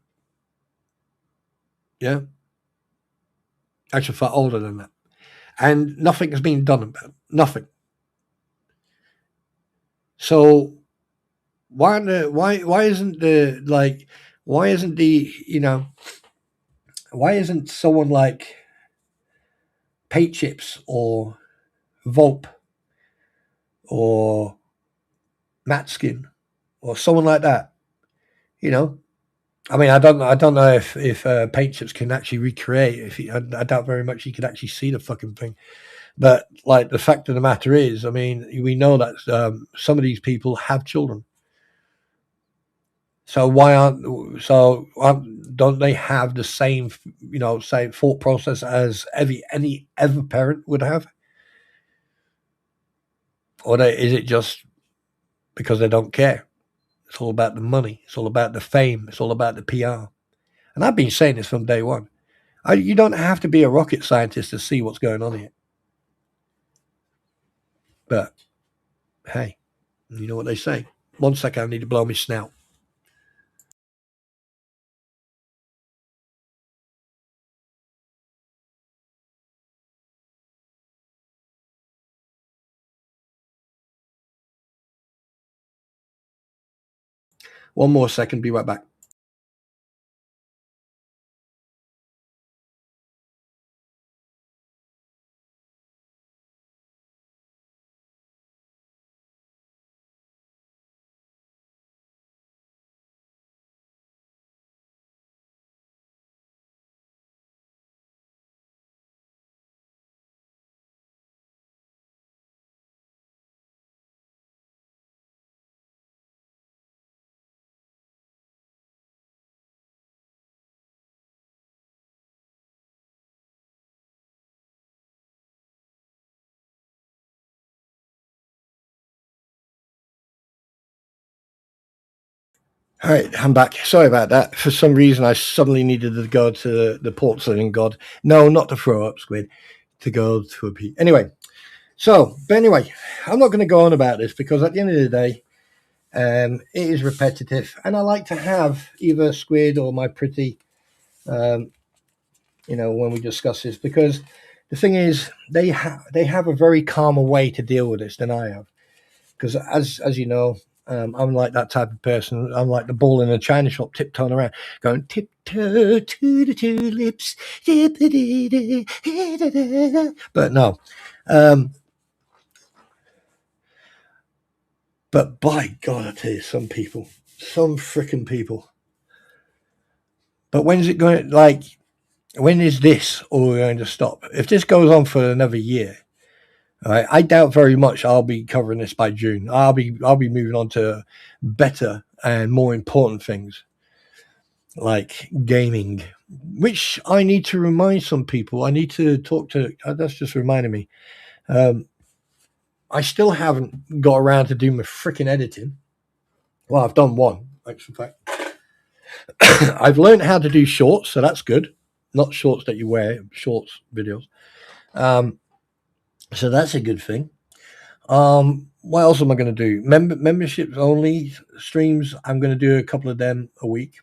Yeah, actually far older than that, and nothing has been done about it. Nothing. So why isn't someone like Paint Chips or Volp or Matskin or someone like that? I mean, I don't know if Paint Chips can actually recreate. I doubt very much he could actually see the fucking thing. But like, the fact of the matter is, I mean, we know that some of these people have children. So don't they have the same thought process as any other parent would have? Or is it just because they don't care? It's all about the money. It's all about the fame. It's all about the PR. And I've been saying this from day one. You don't have to be a rocket scientist to see what's going on here. But hey, you know what they say. 1 second, I need to blow my snout. One more second, be right back. All right, I'm back. Sorry about that. For some reason, I suddenly needed to go to the porcelain god. No, not to throw up, Squid. To go to a pee. Anyway, but anyway, I'm not going to go on about this because at the end of the day, it is repetitive, and I like to have either Squid or my pretty, when we discuss this, because the thing is, they have a very calmer way to deal with this than I have. Because as you know, I'm like that type of person. I'm like the bull in a china shop, tiptoeing around, going tiptoe to the tulips. But no, but by God, I tell you, some freaking people. But when's it going? Like, when is this all going to stop? If this goes on for another year, right, I doubt very much I'll be covering this by June. I'll be moving on to better and more important things like gaming, which I need to remind some people. I need to talk to. That's just reminding me. I still haven't got around to doing my freaking editing. Well, I've done one, actually. In fact, I've learned how to do shorts, so that's good. Not shorts that you wear, shorts videos. So that's a good thing. What else am I going to do? Memberships only streams. I'm going to do a couple of them a week,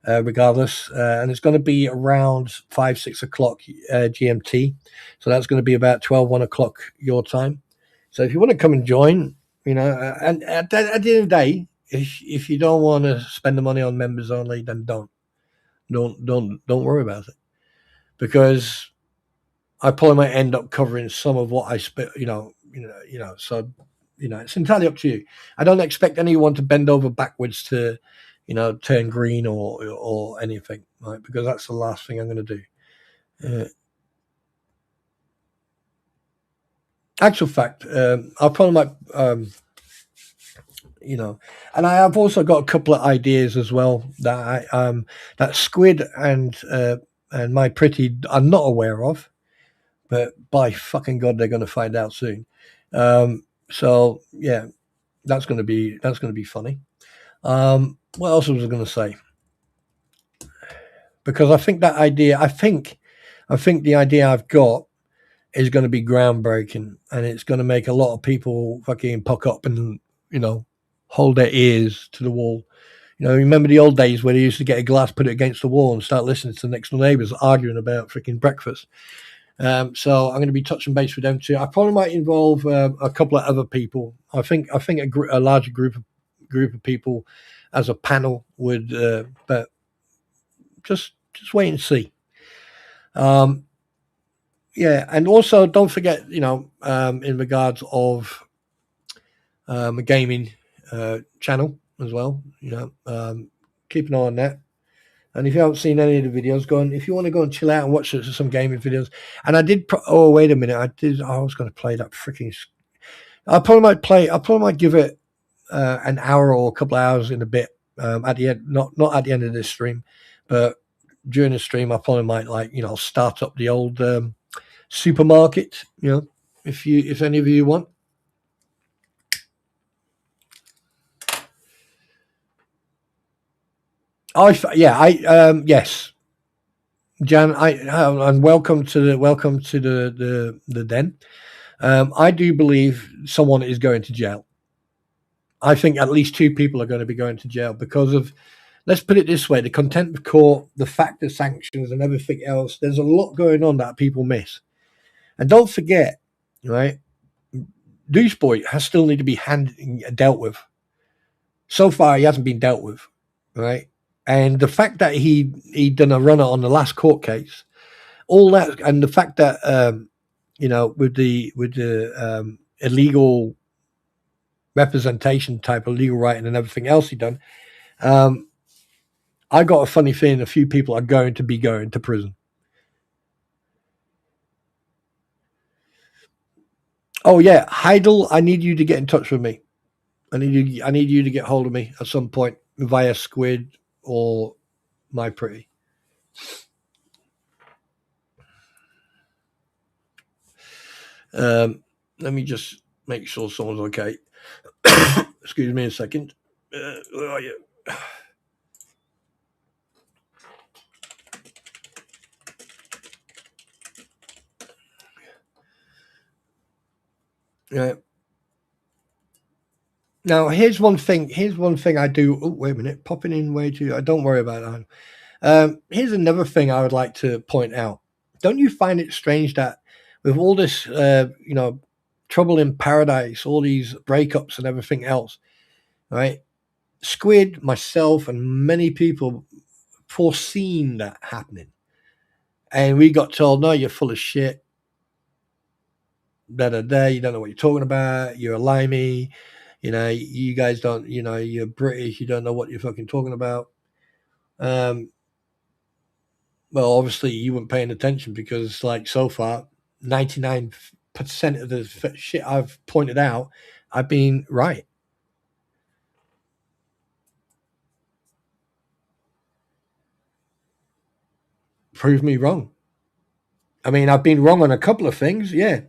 regardless. And it's going to be around 5-6 o'clock GMT. So that's going to be about 1 o'clock your time. So if you want to come and join, and at the end of the day, if you don't want to spend the money on members only, then don't worry about it, because I probably might end up covering some of what I spent, so, it's entirely up to you. I don't expect anyone to bend over backwards to, turn green or anything, right? Because that's the last thing I'm going to do. Actual fact, I probably might, and I have also got a couple of ideas as well that that Squid and my pretty are not aware of. But by fucking God, they're going to find out soon. So yeah, that's going to be funny. What else was I going to say? Because I think that idea, I think the idea I've got is going to be groundbreaking, and it's going to make a lot of people fucking puck up and hold their ears to the wall. Remember the old days where they used to get a glass, put it against the wall, and start listening to the next door neighbours arguing about freaking breakfast. So I'm going to be touching base with them too. I probably might involve a couple of other people. I think a larger group of people as a panel would, but just wait and see. Yeah, and also don't forget, in regards of a gaming channel as well. Keep an eye on that. And if you haven't seen any of the videos, if you want to go and chill out and watch some gaming videos. And I did. Oh, wait a minute! I was going to play that freaking. I probably might give it an hour or a couple of hours in a bit at the end. Not at the end of this stream, but during the stream, I probably might start up the old supermarket. If any of you want. Yes, Jan. And welcome to the den. I do believe someone is going to jail. I think at least 2 people are going to be going to jail because of, let's put it this way, the contempt of court, the fact of sanctions and everything else. There's a lot going on that people miss. And don't forget, right, Doucheboy has still need to be dealt with. So far, he hasn't been dealt with, right? And the fact that he done a runner on the last court case, all that, and the fact that with the illegal representation type of legal writing and everything else he done, I got a funny feeling a few people are going to be going to prison. Oh yeah, Heidel, I need you to get in touch with me. I need you to get hold of me at some point via Squid or my pretty. Let me just make sure someone's okay. Excuse me a second. Where are you? Yeah. Now, here's one thing I do. Oh, wait a minute. Popping in way too. Don't worry about that. Here's another thing I would like to point out. Don't you find it strange that with all this, trouble in paradise, all these breakups and everything else, right? Squid, myself, and many people foreseen that happening. And we got told, no, you're full of shit. You don't know what you're talking about. You're a limey. You guys don't, you're British. You don't know what you're fucking talking about. Well, obviously you weren't paying attention because, like, so far, 99% of the shit I've pointed out, I've been right. Prove me wrong. I mean, I've been wrong on a couple of things. Yeah.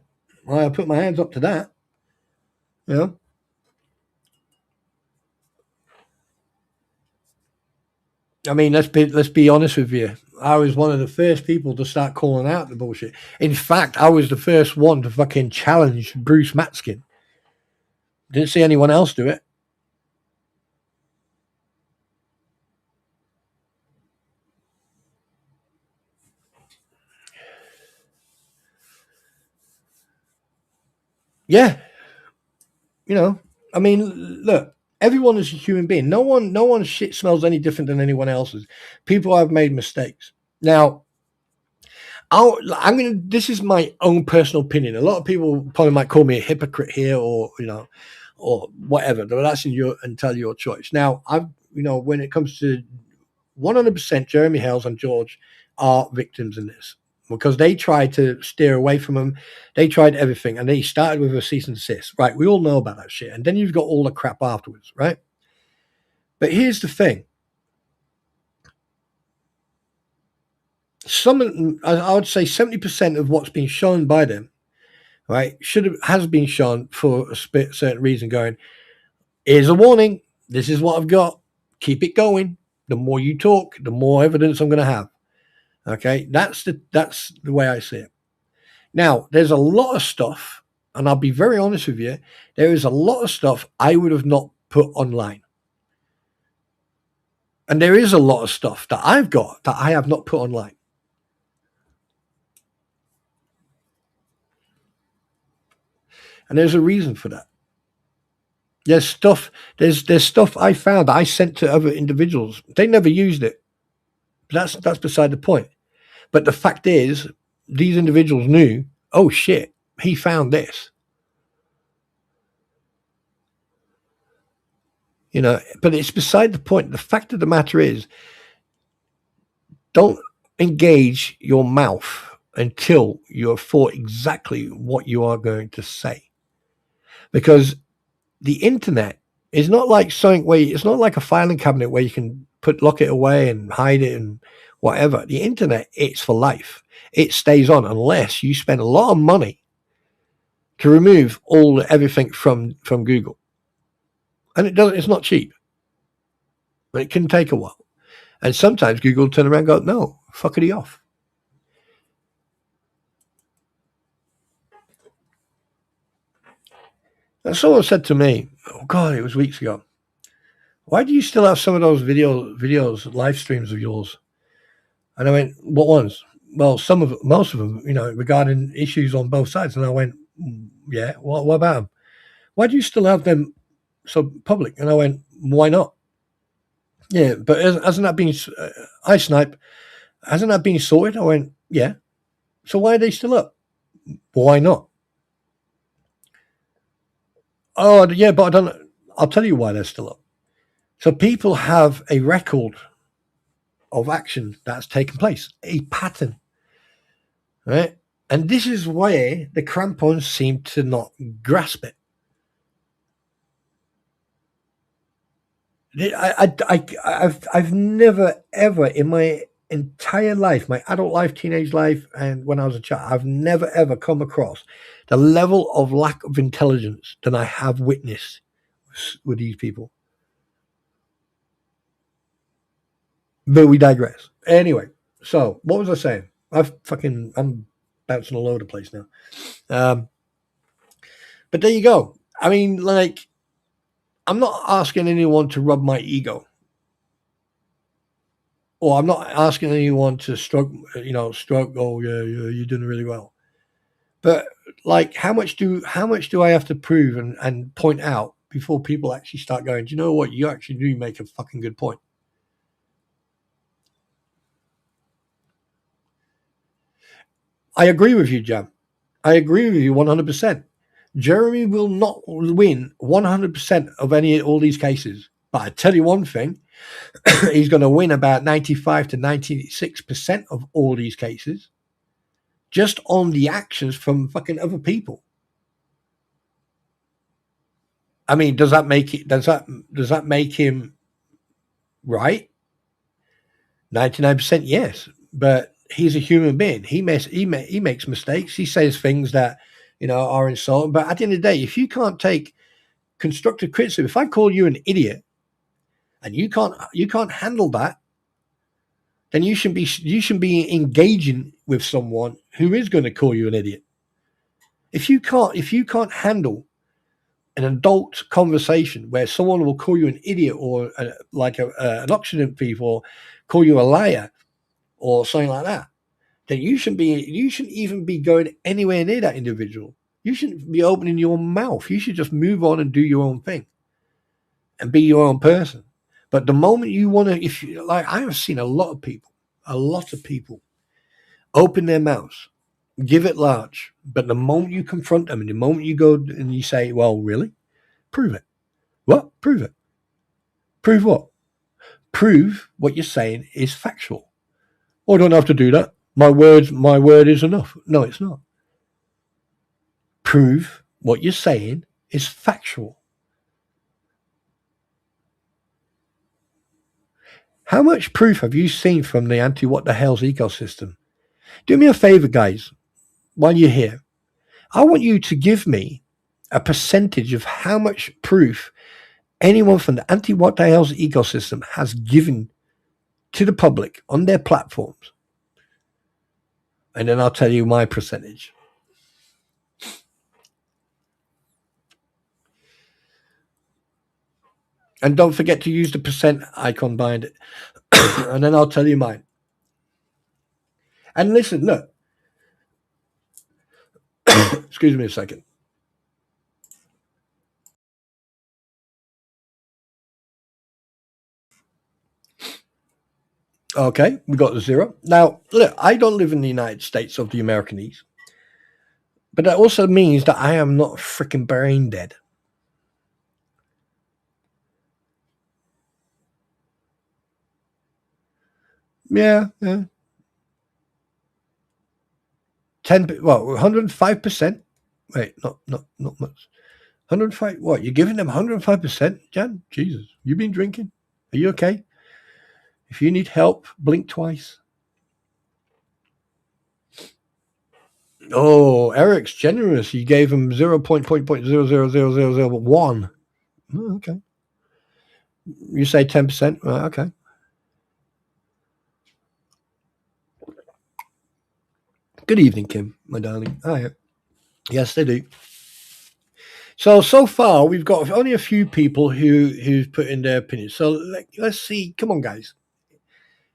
Well, I put my hands up to that. I mean, let's be honest with you. I was one of the first people to start calling out the bullshit. In fact, I was the first one to fucking challenge Bruce Matskin. Didn't see anyone else do it. Yeah. I mean, look, everyone is a human being. No one's shit smells any different than anyone else's. People have made mistakes. Now, this is my own personal opinion. A lot of people probably might call me a hypocrite here, or whatever. But that's entirely your choice. Now, when it comes to 100%, Jeremy Hales and George are victims in this because they tried to steer away from them. They tried everything, and they started with a cease and desist. Right? We all know about that shit, and then you've got all the crap afterwards, right? But here's the thing. I would say 70% of what's been shown by them, right, has been shown for a certain reason. Going, here's a warning. This is what I've got. Keep it going. The more you talk, the more evidence I'm going to have. Okay, that's the way I see it. Now, there's a lot of stuff, and I'll be very honest with you. There is a lot of stuff I would have not put online. And there is a lot of stuff that I've got that I have not put online. And there's a reason for that. There's stuff I found that I sent to other individuals. They never used it. That's beside the point. But the fact is, these individuals knew, oh shit, he found this. But it's beside the point. The fact of the matter is, don't engage your mouth until you're thought exactly what you are going to say. Because the internet is not like something where it's not like a filing cabinet where you can lock it away and hide it and whatever. The internet, it's for life. It stays on unless you spend a lot of money to remove everything from Google. And it's not cheap. But it can take a while. And sometimes Google will turn around and go, no, fuckity off. And someone said to me, oh God, it was weeks ago, why do you still have some of those videos, live streams of yours? And I went, what ones? Well, most of them, regarding issues on both sides. And I went, yeah, what about them? Why do you still have them so public? And I went, why not? Yeah, but hasn't that been, I snipe, hasn't that been sorted? I went, yeah. So why are they still up? Why not? Oh, yeah, but I'll tell you why they're still up. So people have a record of action that's taken place, a pattern, right? And this is where the crampons seem to not grasp it. I've never ever in my entire life, my adult life, teenage life, and when I was a child, I've never ever come across the level of lack of intelligence that I have witnessed with these people. But we digress. Anyway, so what was I saying? I'm bouncing all over the place now. But there you go. I mean, like, I'm not asking anyone to rub my ego. Or I'm not asking anyone to stroke, oh yeah, you're doing really well. But like, how much do I have to prove and point out before people actually start going, do you know what? You actually do make a fucking good point. I agree with you, Jam. I agree with you 100%. Jeremy will not win 100% of all these cases. But I tell you one thing, he's going to win about 95 to 96% of all these cases just on the actions from fucking other people. I mean, does that make him right? 99% yes, but he's a human being. He makes mistakes. He says things that are insulting. But at the end of the day, if you can't take constructive criticism, if I call you an idiot and you can't handle that, then you should be engaging with someone who is going to call you an idiot. If you can't handle an adult conversation where someone will call you an idiot or an obstinate thief or call you a liar or something like that, then you shouldn't even be going anywhere near that individual. You shouldn't be opening your mouth. You should just move on and do your own thing and be your own person. But the moment you want to, I have seen a lot of people open their mouths, give it large. But the moment you confront them and the moment you go and you say, well, really? Prove it. What? Prove it. Prove what? Prove what you're saying is factual. Oh, I don't have to do that. My word is enough. No, it's not. Prove what you're saying is factual. How much proof have you seen from the what the hell's ecosystem? Do me a favor, guys, while you're here. I want you to give me a percentage of how much proof anyone from the what the hell's ecosystem has given to the public on their platforms. And then I'll tell you my percentage. And don't forget to use the percent icon behind it. And then I'll tell you mine. And listen, look. Excuse me a second. Okay, we got the 0. Now, look, I don't live in the United States of the American East. But that also means that I am not freaking brain dead. Yeah. 105%. Wait, not much. 105. What? You're giving them 105%, Jan? Jesus, you been drinking? Are you okay? If you need help, blink twice. Oh, Eric's generous. You gave him 0.000001. Oh, okay. You say 10%? Okay. Good evening, Kim, my darling. Hi. Yes, they do. So far, we've got only a few people who've put in their opinions. So let's see. Come on, guys.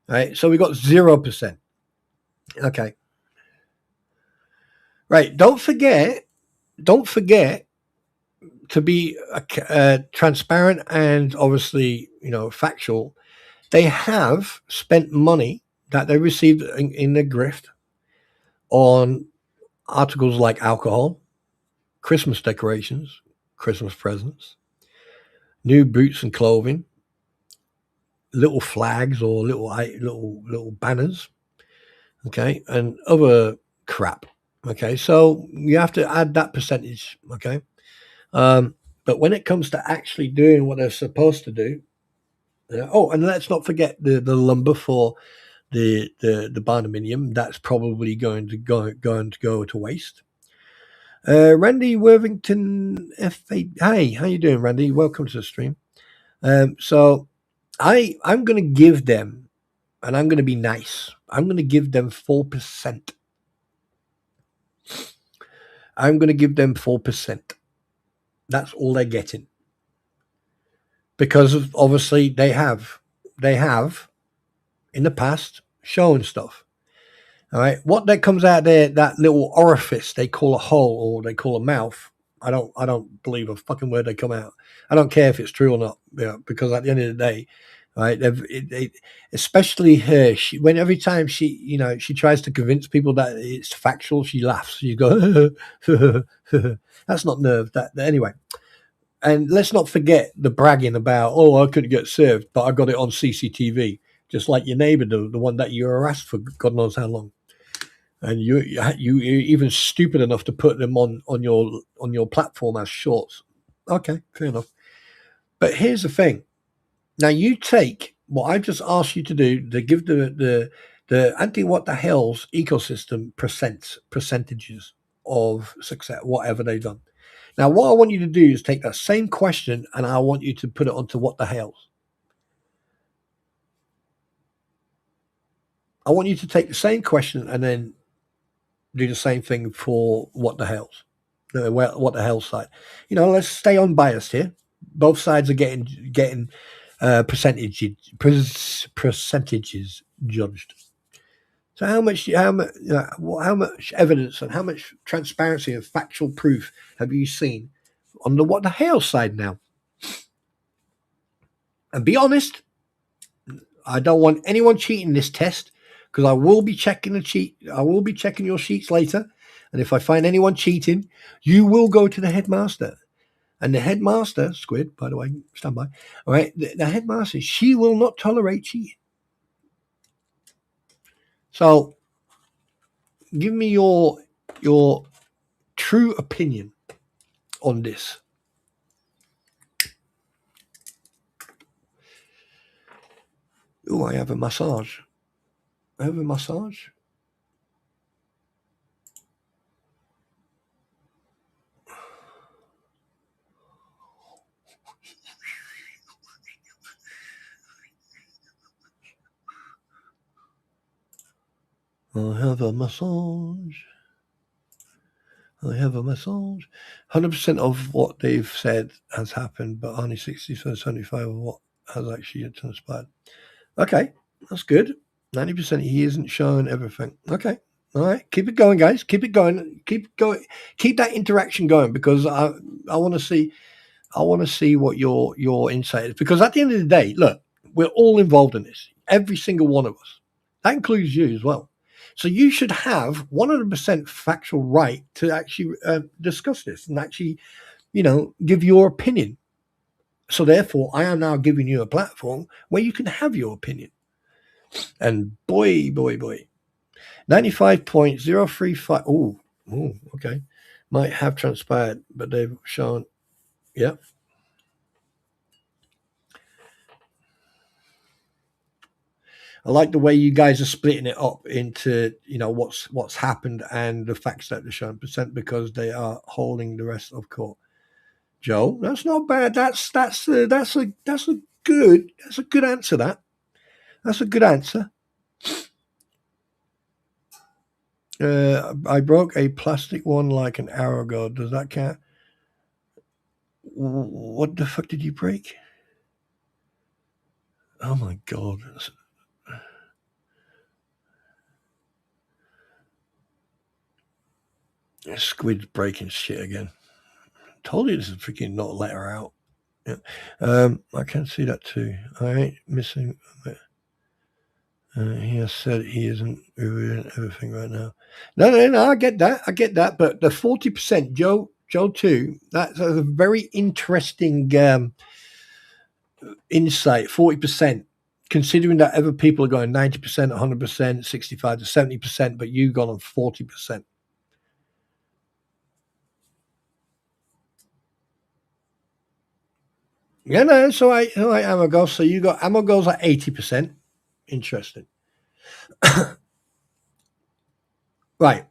All right. So we got 0%. Okay. Right. Don't forget to be transparent and obviously, factual. They have spent money that they received in their grift on articles like alcohol, Christmas decorations, Christmas presents, new boots and clothing, little flags or little banners, okay, and other crap. Okay, so you have to add that percentage. Okay, but when it comes to actually doing what they're supposed to do, and let's not forget the lumber for the barnuminium. That's probably going to go to waste. Randy Worthington F8. Hi, how you doing, Randy? Welcome to the stream. So I'm going to give them and I'm going to be nice. I'm going to give them 4%. I'm going to give them 4%. That's all they're getting. Because of, obviously they have in the past shown stuff. All right. What that comes out there, that little orifice they call a hole or they call a mouth. I don't believe a fucking word they come out. I don't care if it's true or not, because at the end of the day, right? Especially her. Every time she tries to convince people that it's factual, she laughs. You go, that's not nerve. Anyway. And let's not forget the bragging about, oh, I couldn't get served, but I got it on CCTV, just like your neighbor, the one that you harassed for God knows how long. And you're even stupid enough to put them on your platform as shorts. Okay, fair enough. But here's the thing. Now you take what I've just asked you to do to give the anti-what the hell's ecosystem percentages of success, whatever they've done. Now, what I want you to do is take that same question and I want you to put it onto what the hell's. I want you to take the same question and then do the same thing for what the hell's. What the hell's side. Let's stay unbiased here. Both sides are getting percentages judged. So how much evidence and how much transparency and factual proof have you seen on the what the hell side now? And be honest, I don't want anyone cheating this test because I will be checking your sheets later. And if I find anyone cheating, you will go to the headmaster. And the headmaster, Squid, by the way, stand by. All right, the headmaster, she will not tolerate cheating. So give me your true opinion on this. Oh, I have a massage. I have a massage. I have a massage. I have a massage. 100% of what they've said has happened, but only 75 of what has actually transpired. Okay, that's good. 90% he isn't showing everything. Okay, all right. Keep it going, guys. Keep it going. Keep going. Keep that interaction going because I want to see. I want to see what your insight is because at the end of the day, look, we're all involved in this. Every single one of us. That includes you as well. So you should have 100% factual right to actually discuss this and actually, give your opinion. So therefore, I am now giving you a platform where you can have your opinion. And boy, 95.035. Oh, okay. Might have transpired, but they've shown, yeah. I like the way you guys are splitting it up into, what's happened and the facts that they're showing percent because they are holding the rest of court. Joe, that's not bad. That's a good answer. That's a good answer. I broke a plastic one like an hour ago. Does that count? What the fuck did you break? Oh my god. Squid's breaking shit again. Told you this is freaking not let her out. Yeah. I can see that too. I ain't missing. He has said he isn't reviewing everything right now. No, I get that. But the 40%, Joe too, that's a very interesting insight. 40%, considering that other people are going 90%, 100%, 65 to 70%, but you gone on 40%. Yeah, no, it's all right, Amagos. So you got Amagos at 80%. Interesting. Right.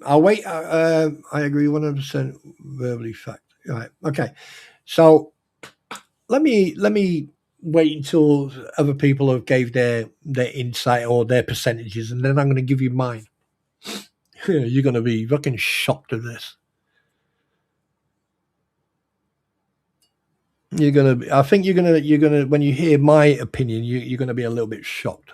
I'll wait. I agree 100% verbally fact. Right. Okay. So let me wait until other people have gave their insight or their percentages, and then I'm going to give you mine. You're going to be fucking shocked at this. I think you're gonna, when you hear my opinion, you're gonna be a little bit shocked.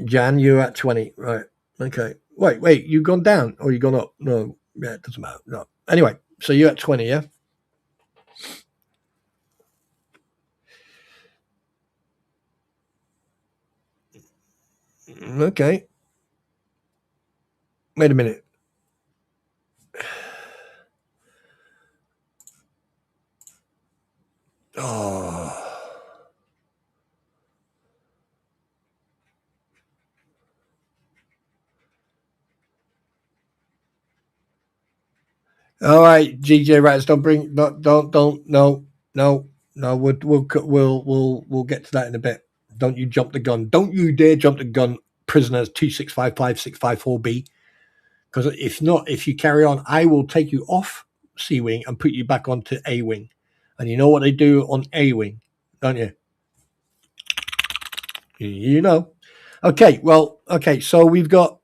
Jan, you're at 20, right? Okay. Wait, you've gone down or you gone up? No, yeah, it doesn't matter. No. Anyway, so you're at 20, yeah? Okay. Wait a minute. Oh. All right, GJ Rats, don't, no. We'll get to that in a bit. Don't you jump the gun. Don't you dare jump the gun, prisoners 2655654B. Because if you carry on, I will take you off C Wing and put you back onto A Wing. And you know what they do on A Wing, don't you? You know. Okay, so we've got,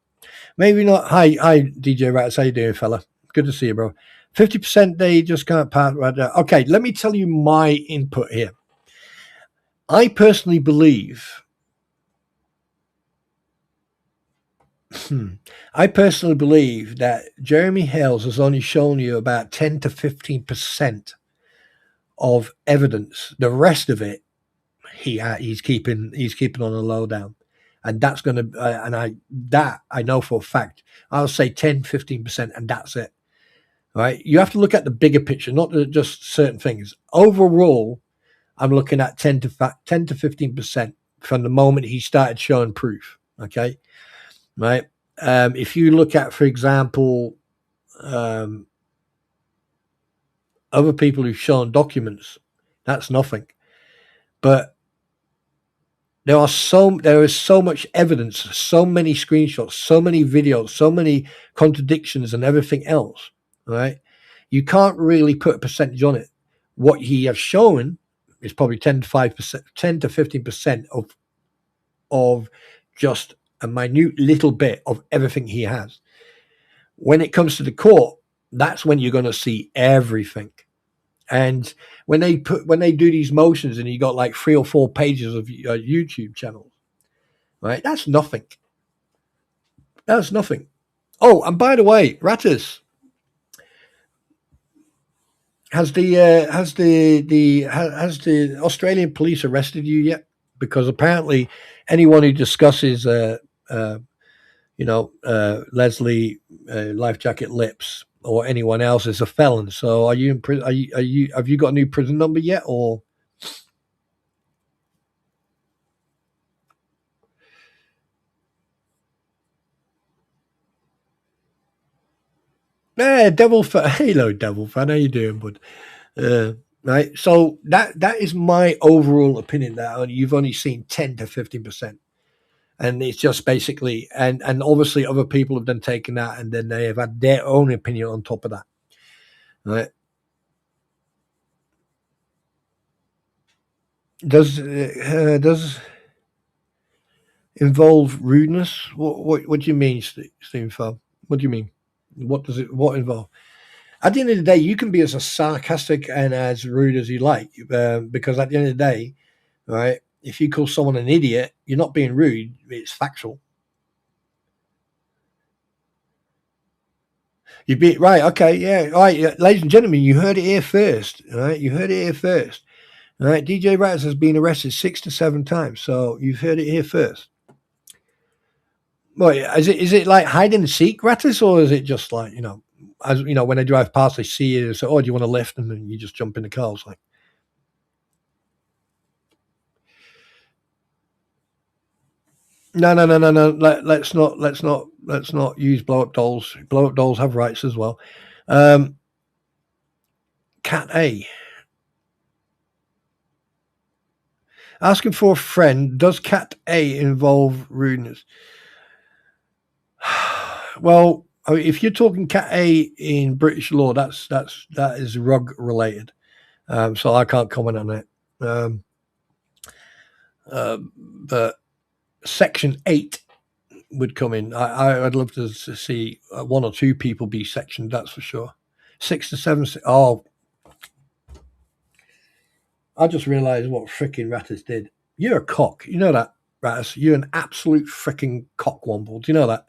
maybe not. Hi, DJ Rats. How you doing, fella? Good to see you, bro. 50% they just can't pass right there. Okay, let me tell you my input here. I personally believe that Jeremy Hales has only shown you about 10 to 15% of evidence. The rest of it, he's keeping on a lowdown. And that's going to, I know for a fact, I'll say 10, 15%, and that's it. Right? You have to look at the bigger picture, not just certain things. Overall, I'm looking at 10 to 15% from the moment he started showing proof. Okay. Right. If you look at, for example, other people who've shown documents, that's nothing. But there is so much evidence, so many screenshots, so many videos, so many contradictions and everything else, right? You can't really put a percentage on it. What he has shown is probably 10 to 15% of just a minute little bit of everything he has. When it comes to the court, that's when you're going to see everything. And when they do these motions and you got like 3 or 4 pages of YouTube channels, right? That's nothing. That's nothing. Oh, and by the way, Rattus, has the Australian police arrested you yet? Because apparently, anyone who discusses, Leslie, Life Jacket Lips, or anyone else is a felon. So, are you in prison? Have you got a new prison number yet, or? Devil fan. Hello, Devil fan. How you doing, bud? Right. So that is my overall opinion. That you've only seen 10 to 15%, and it's just basically, and obviously other people have then taken that, and then they have had their own opinion on top of that. Right. Does involve rudeness? What do you mean, Stephen Farr? What do you mean? What involve? At the end of the day, you can be as sarcastic and as rude as you like, because at the end of the day, right, if you call someone an idiot, you're not being rude. It's factual. You be right. Okay. Yeah. All right. Ladies and gentlemen, you heard it here first. All right. You heard it here first. All right. DJ Rattus has been arrested 6 to 7 times. So you've heard it here first. Well, is it like hide and seek, Rattus, or is it just like, as you know, when they drive past, they see you and say, "Oh, do you want a lift?" And then you just jump in the car. It's like, no. Let's not use blow up dolls. Blow up dolls have rights as well. Cat A. Asking for a friend. Does Cat A involve rudeness? Well, if you're talking Cat A in British law, that is rug related. So I can't comment on it. But Section 8 would come in. I'd love to see 1 or 2 people be sectioned, that's for sure. 6 to 7. Oh, I just realised what fricking Rattus did. You're a cock. You know that, Rattus? You're an absolute fricking cockwomble. Do you know that?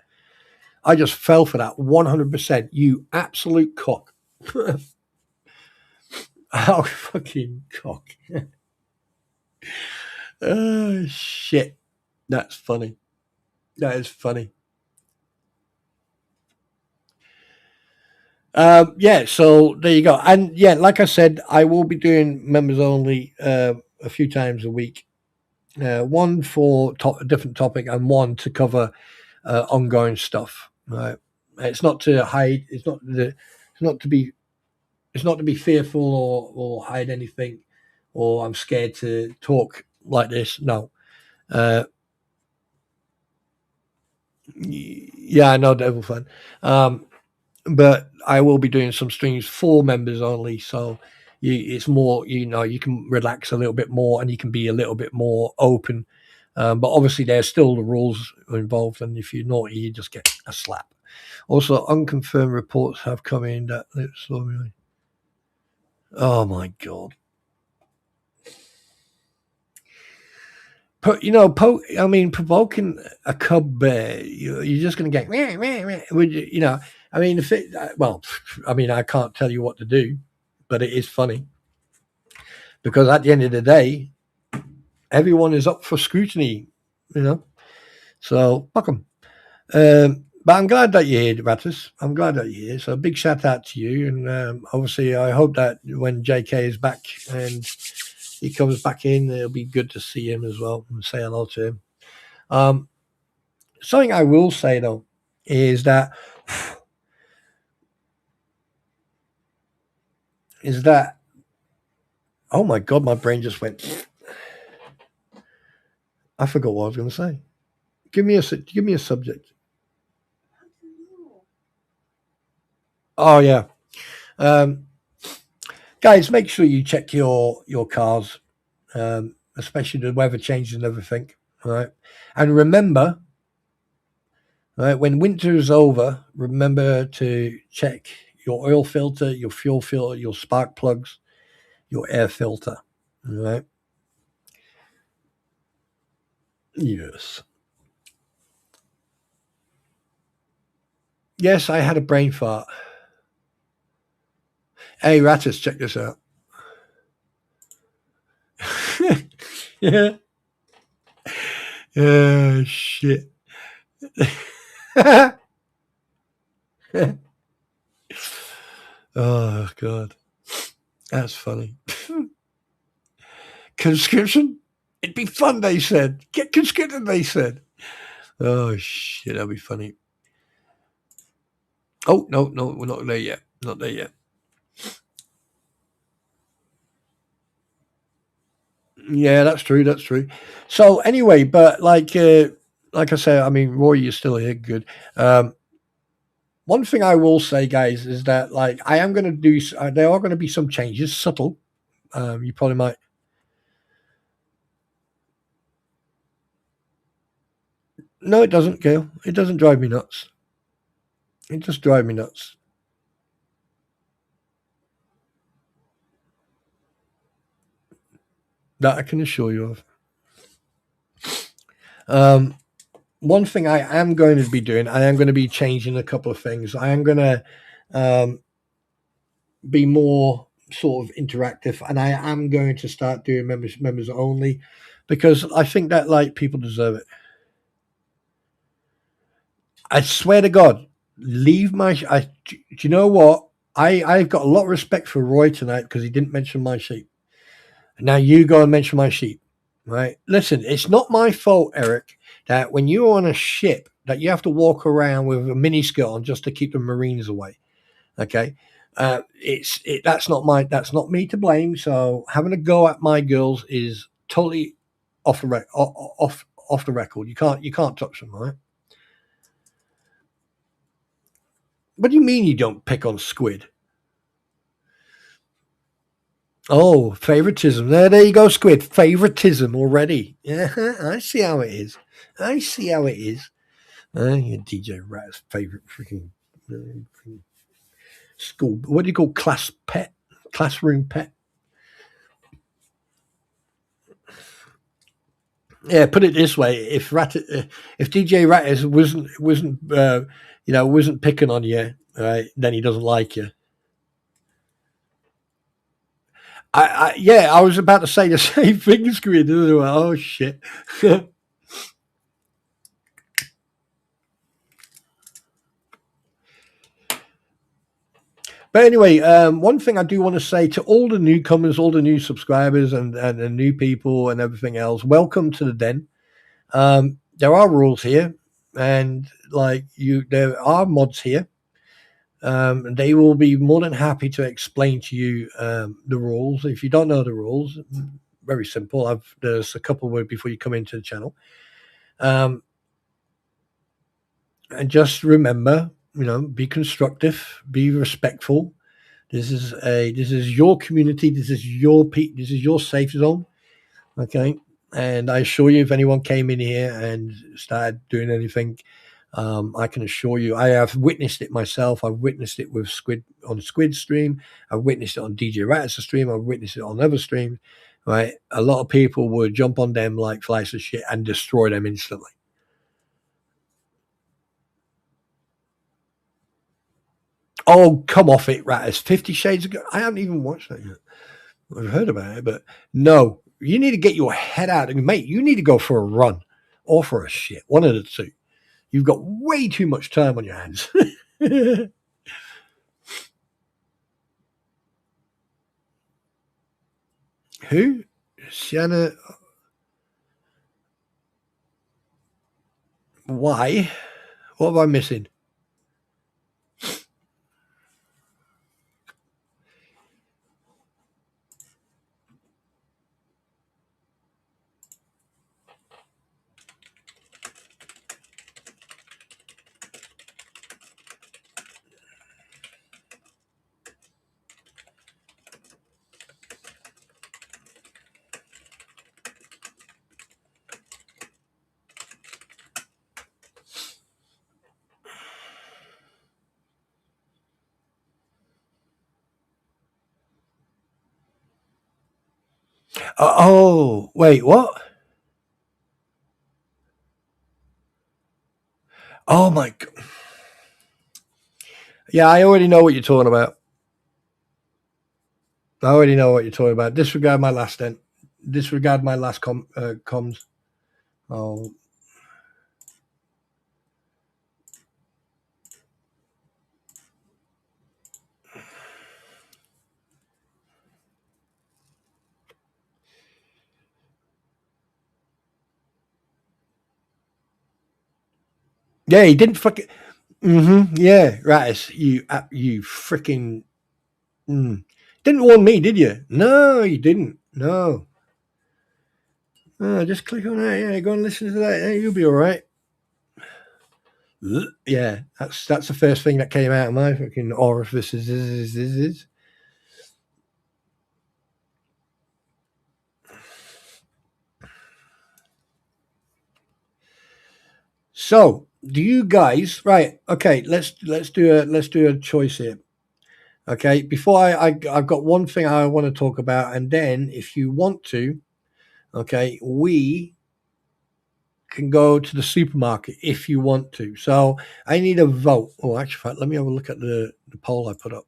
I just fell for that 100%. You absolute cock. Oh, fucking cock. Oh, shit. That's funny. That is funny. Yeah, so there you go. And yeah, like I said, I will be doing members only a few times a week. One for a different topic and one to cover ongoing stuff. Right? It's not to hide. It's not to be fearful or hide anything, or I'm scared to talk like this. No. Yeah, I know, Devil Fan. But I will be doing some streams for members only, so it's more, you can relax a little bit more and you can be a little bit more open. But obviously, there's still the rules involved, and if you're naughty, you just get a slap. Also, unconfirmed reports have come in that it's so really. Oh my god! But provoking a cub bear, you're just going to get. I mean, I can't tell you what to do, but it is funny because at the end of the day, everyone is up for scrutiny, So fuck them. But I'm glad that you're here, Rattus. I'm glad that you're here. So a big shout out to you, and obviously I hope that when JK is back and he comes back in, it'll be good to see him as well and say hello to him. Something I will say though is that oh my god, my brain just went. I forgot what I was going to say. Give me a subject. Oh yeah, guys, make sure you check your cars, especially the weather changes and everything. All right, and remember, right, when winter is over, remember to check your oil filter, your fuel filter, your spark plugs, your air filter. All right. Yes. Yes, I had a brain fart. Hey, Rattus, check this out. Yeah. Oh, shit. Oh, God. That's funny. Conscription? It'd be fun, they said. Get conscripted, they said. Oh, shit, that'd be funny. Oh, no, we're not there yet. Not there yet. Yeah, that's true. That's true. So anyway, but like I say, I mean, Roy, you're still here. Good. One thing I will say, guys, is that like I am going to do. There are going to be some changes, subtle. You probably might. No, it doesn't, Gail. It doesn't drive me nuts. It just drives me nuts. That I can assure you of. One thing I am going to be doing, I am going to be changing a couple of things. I am going to be more sort of interactive, and I am going to start doing members only because I think that like people deserve it. I swear to God, leave my. Do you know what? I've got a lot of respect for Roy tonight because he didn't mention my sheep. Now you go and mention my sheep, right? Listen, it's not my fault, Eric, that when you're on a ship that you have to walk around with a miniskirt on just to keep the Marines away. Okay, that's not me to blame. So having a go at my girls is totally off the record. You can't touch them, right? What do you mean you don't pick on squid? Oh, favoritism. There you go, Squid. Favoritism already. Yeah, I see how it is. I see how it is. Your DJ Rat's favorite freaking school. What do you call class pet? Classroom pet? Yeah, put it this way: if DJ Rattis wasn't picking on you, right, then he doesn't like you. I was about to say the same thing, Squid. Oh shit. But anyway, one thing I do want to say to all the newcomers, all the new subscribers, and the new people and everything else, welcome to the den. There are rules here, and there are mods here. They will be more than happy to explain to you the rules. If you don't know the rules, very simple. There's a couple words before you come into the channel. And just remember, be constructive, be respectful. This is your community. This is your safe zone. Okay. And I assure you, if anyone came in here and started doing anything, I can assure you, I have witnessed it myself. I've witnessed it with Squid on Squid stream. I've witnessed it on DJ Rat's stream. I've witnessed it on other streams. Right. A lot of people would jump on them like flies of shit and destroy them instantly. Oh, come off it, Rattus. 50 Shades of Grey. I haven't even watched that yet. I've heard about it, but no. You need to get your head out. And, mate, you need to go for a run or for a shit. One of the two. You've got way too much time on your hands. Who? Shanna. Why? What am I missing? Oh, wait, what? Oh, my God. Yeah, I already know what you're talking about. I already know what you're talking about. Disregard my last then. Disregard my last comms. Oh. Yeah, he didn't fucking. Yeah, right. You freaking. Didn't warn me, did you? No, you didn't. No. Just click on that. Yeah, go and listen to that. Yeah, you'll be all right. Yeah, that's the first thing that came out of my fucking orifices. So, do you guys right? Okay, let's do a choice here. Okay, before I've got one thing I want to talk about, and then if you want to, okay, we can go to the supermarket if you want to. So I need a vote. Oh, actually, let me have a look at the poll I put up.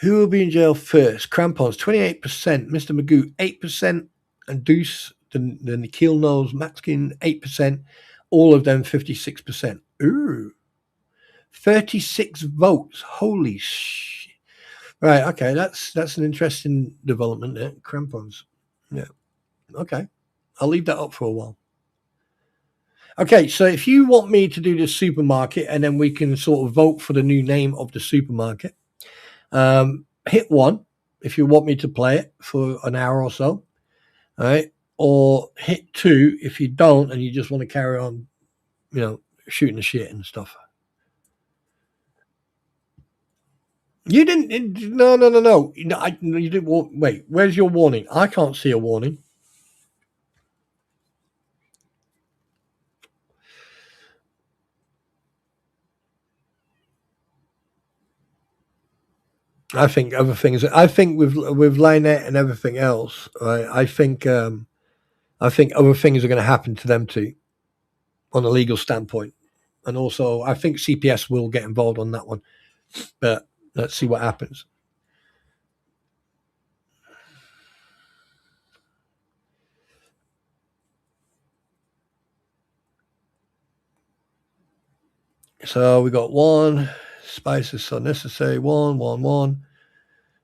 Who will be in jail first? Crampons, 28%, Mr. Magoo, 8%, and Deuce, the Nikhil Nose, Maxkin, 8%, all of them 56%. Ooh. 36 votes. Holy shit. Right, okay, that's an interesting development there. Crampons. Yeah. Okay. I'll leave that up for a while. Okay, so if you want me to do the supermarket and then we can sort of vote for the new name of the supermarket, hit 1 if you want me to play it for an hour or so. All right. Or hit 2 if you don't and you just want to carry on, shooting the shit and stuff. You didn't. No. You didn't. Wait. Where's your warning? I can't see a warning. I think other things. I think with Lynette and everything else, right, I think other things are going to happen to them too, on a legal standpoint, and also I think CPS will get involved on that one. But let's see what happens. So we got 1. Spices so necessary. 1.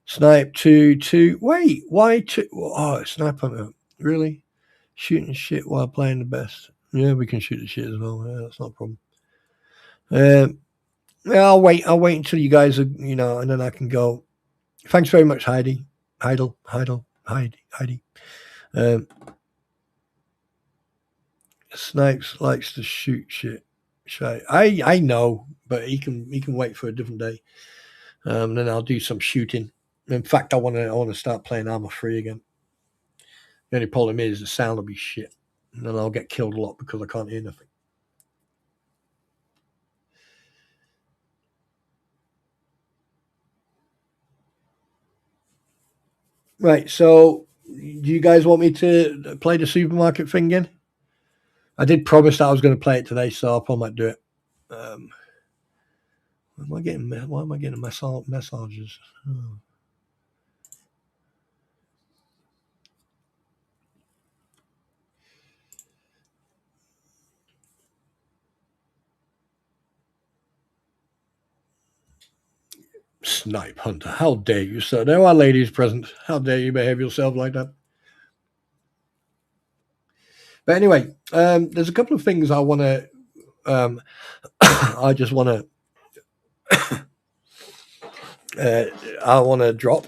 Snipe 2. Wait, why 2? Oh, snipe hunter. Really? Shooting shit while playing the best. Yeah, we can shoot the shit as well. Yeah, that's not a problem. Yeah, I'll wait until you guys are, and then I can go. Thanks very much, Heidi. Heidi. Snipes likes to shoot shit. I know, but he can wait for a different day. Then I'll do some shooting. In fact, I want to start playing Armor Free again. The only problem is the sound will be shit, and then I'll get killed a lot because I can't hear nothing. Right, so do you guys want me to play the supermarket thing again? I did promise that I was going to play it today, so I probably might do it. Why am I getting messages? Oh. Snipe hunter, how dare you, sir? There are ladies present. How dare you behave yourself like that? But anyway, there's a couple of things I want to. I just want to. I want to drop.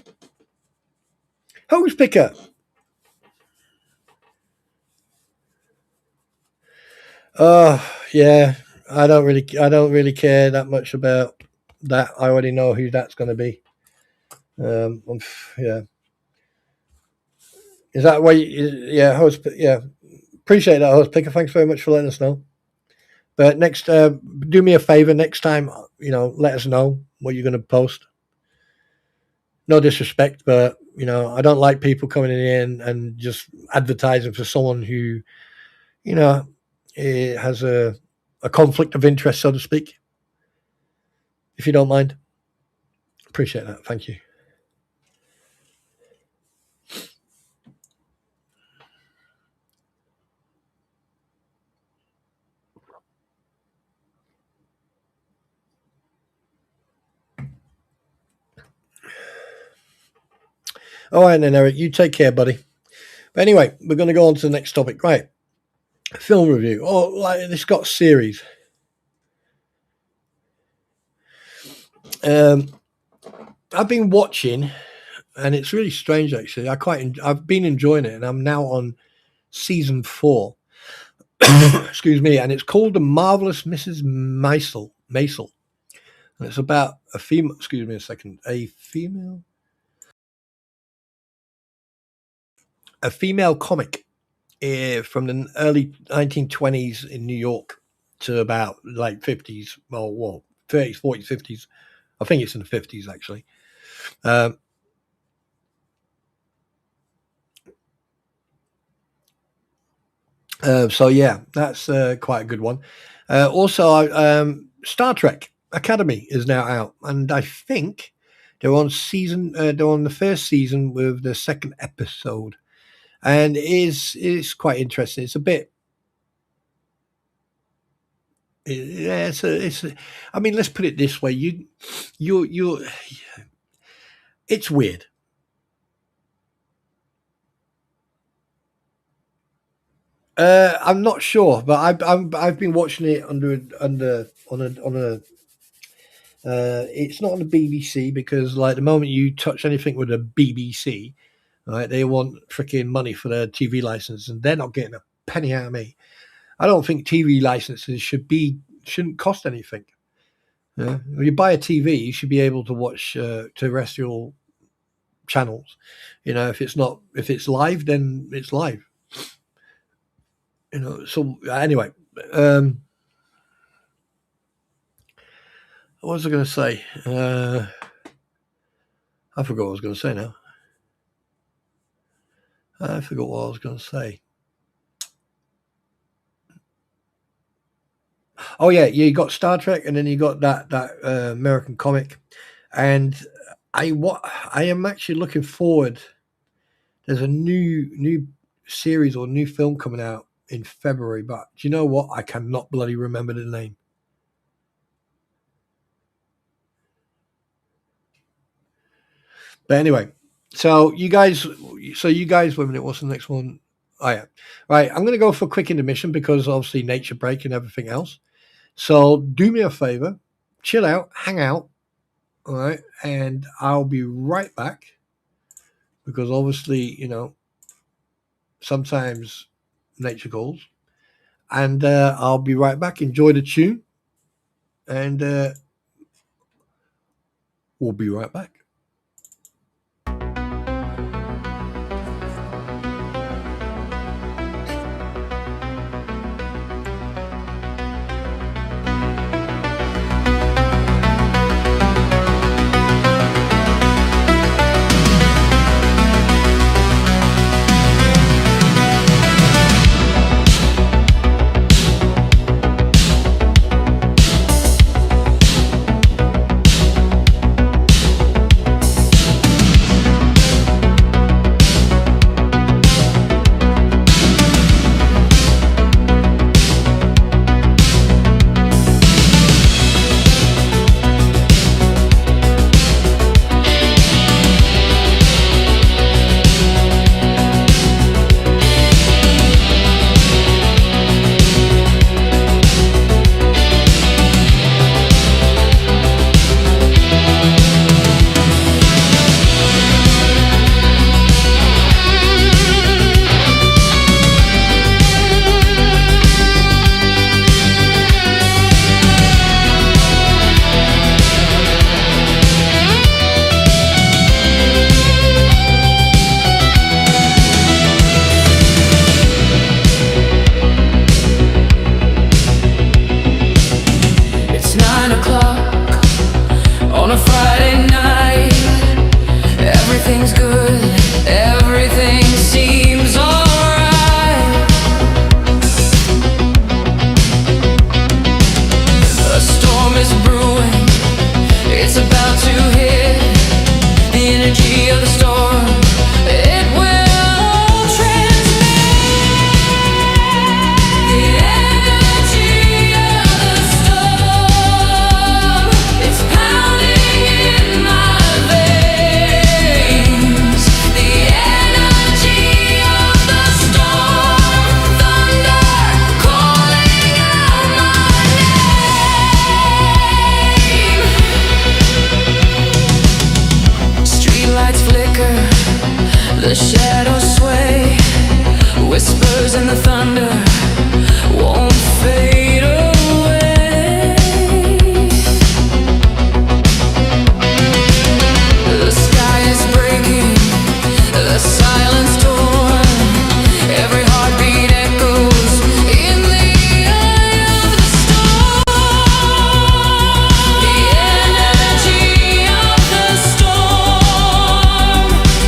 Hose picker. Yeah. I don't really care that much about that. I already know who that's going to be. Yeah. Is that why? Yeah, host. Yeah, appreciate that, host picker. Thanks very much for letting us know. But next, do me a favor. Next time, let us know what you're going to post. No disrespect, but I don't like people coming in and just advertising for someone who, has a conflict of interest, so to speak. If you don't mind, appreciate that. Thank you. All right, then, Eric, you take care, buddy. But anyway, we're going to go on to the next topic. Right. Film review. Oh, like this got series. I've been watching, and it's really strange, actually. I've been enjoying it, and I'm now on season 4. Excuse me. And it's called The Marvelous Mrs. Maisel. And it's about a female, excuse me a second, a female comic from the early 1920s in New York to about like 50s, well 30s, 40s, 50s. I think it's in the 50s, actually. So yeah, that's quite a good one. Also, Star Trek Academy is now out, and I think they're on the first season with the second episode, and it's quite interesting. It's a bit. Yeah, I mean, let's put it this way: it's weird. I'm not sure, but I've been watching it on a. It's not on the BBC because, like, the moment you touch anything with a BBC, right, they want freaking money for their TV license, and they're not getting a penny out of me. I don't think TV licenses shouldn't cost anything. Yeah. When you buy a TV, you should be able to watch terrestrial channels. You know, if it's live, then it's live. You know. So anyway, what was I going to say? I forgot what I was going to say now. I forgot what I was going to say. Oh yeah, you got Star Trek, and then you got that American comic, and I am actually looking forward. There's a new series or new film coming out in February, but do you know what? I cannot bloody remember the name. But anyway, so you guys, wait a minute, what's the next one? Oh yeah, right. I'm going to go for a quick intermission because obviously nature break and everything else. So do me a favor, chill out, hang out, all right, and I'll be right back because obviously, you know, sometimes nature calls, and I'll be right back. Enjoy the tune, and we'll be right back.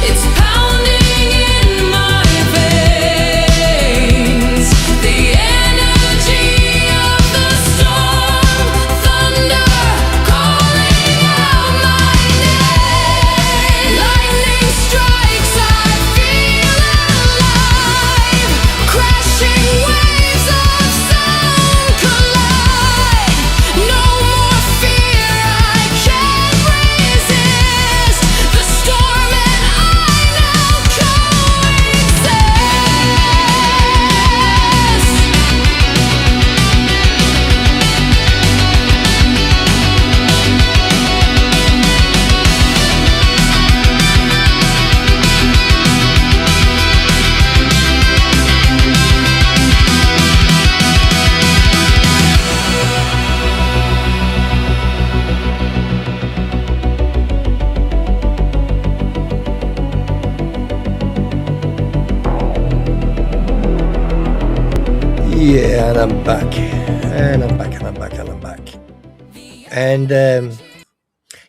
It's pounding I'm back. And I'm back, and I'm back, and I'm back. And,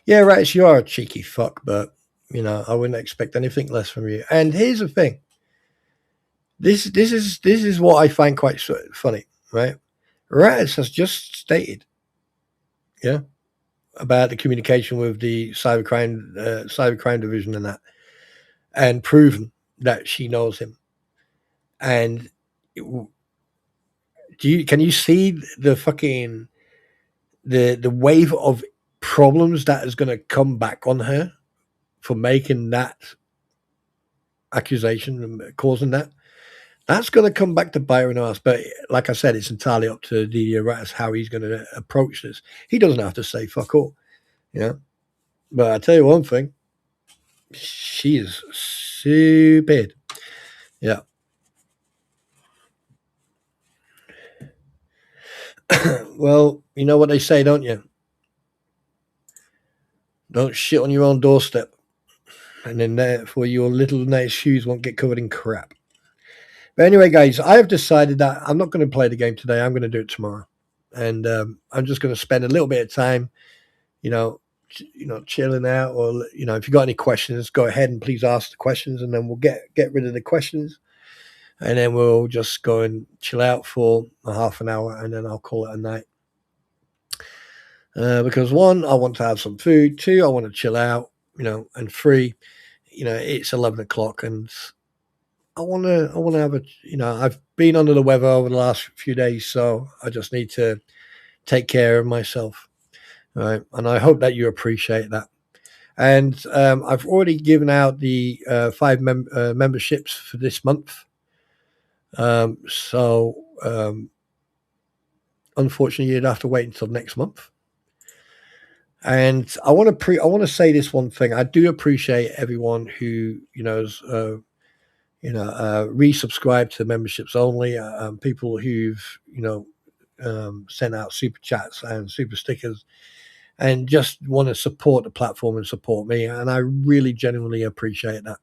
yeah, right, you are a cheeky fuck, but, you know, I wouldn't expect anything less from you. And here's the thing. This is what I find quite funny, right? Rattis has just stated, yeah, about the communication with the cybercrime division and that, and proven that she knows him. And can you see the fucking the wave of problems that is going to come back on her for making that accusation and causing that? That's going to come back to bite her in the ass. But like I said, it's entirely up to the Rattis how he's going to approach this. He doesn't have to say fuck all, you know. But I tell you one thing, she is stupid. Yeah. Well, you know what they say, don't you? Don't shit on your own doorstep. And then therefore your little nice shoes won't get covered in crap. But anyway, guys, I have decided that I'm not going to play the game today. I'm going to do it tomorrow. And I'm just going to spend a little bit of time, chilling out, or, if you've got any questions, go ahead and please ask the questions, and then we'll get rid of the questions. And then we'll just go and chill out for a half an hour, and then I'll call it a night. Because one, I want to have some food. Two, I want to chill out, and three, it's 11 o'clock and I want to have I've been under the weather over the last few days, so I just need to take care of myself. Right. And I hope that you appreciate that. And I've already given out the 5 memberships for this month. So unfortunately, you'd have to wait until next month. And I want to say this one thing. I do appreciate everyone who has resubscribe to memberships only. People who've sent out super chats and super stickers, and just want to support the platform and support me. And I really genuinely appreciate that.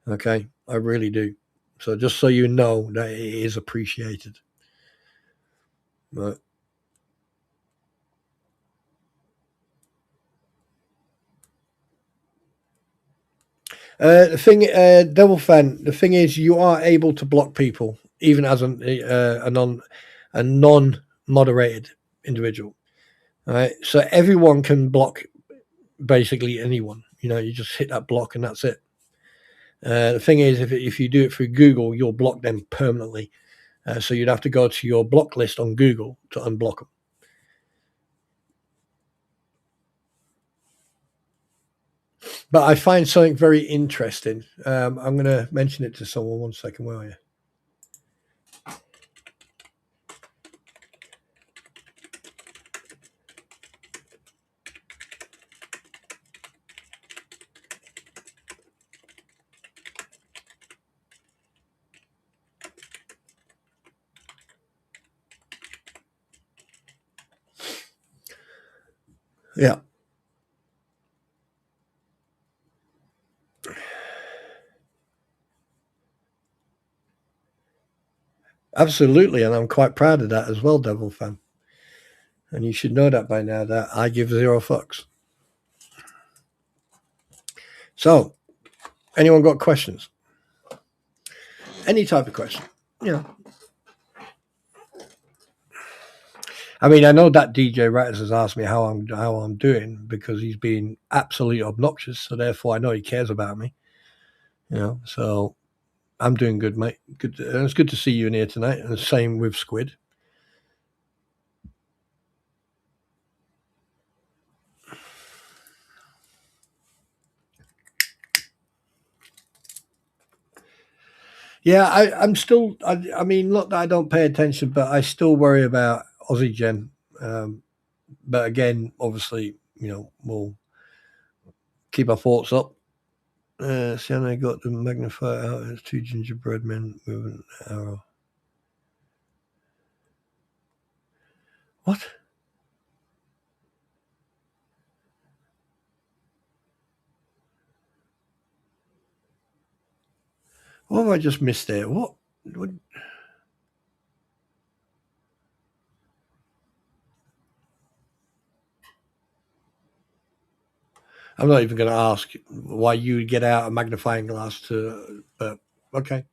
Okay, I really do. So just so you know that it is appreciated. Right. The thing, Devil Fan. The thing is, you are able to block people even as a non-moderated individual. All right, so everyone can block basically anyone. You just hit that block and that's it. The thing is, if you do it through Google, you'll block them permanently. So you'd have to go to your block list on Google to unblock them. But I find something very interesting. I'm going to mention it to someone. 1 second. Where are you? Yeah. Absolutely. And I'm quite proud of that as well, Devil Fan. And you should know that by now, that I give 0 fucks. So, anyone got questions? Any type of question? I mean, I know that DJ Ratters has asked me how I'm doing because he's been absolutely obnoxious. So therefore, I know he cares about me. So I'm doing good, mate. Good. And it's good to see you in here tonight. And the same with Squid. Yeah, I'm still. I mean, not that I don't pay attention, but I still worry about Aussie Gen. But again, obviously, we'll keep our thoughts up. Sienna got the magnifier out as 2 gingerbread men with an arrow. What? What have I just missed there? What? I'm not even going to ask why you would get out a magnifying glass to, but okay.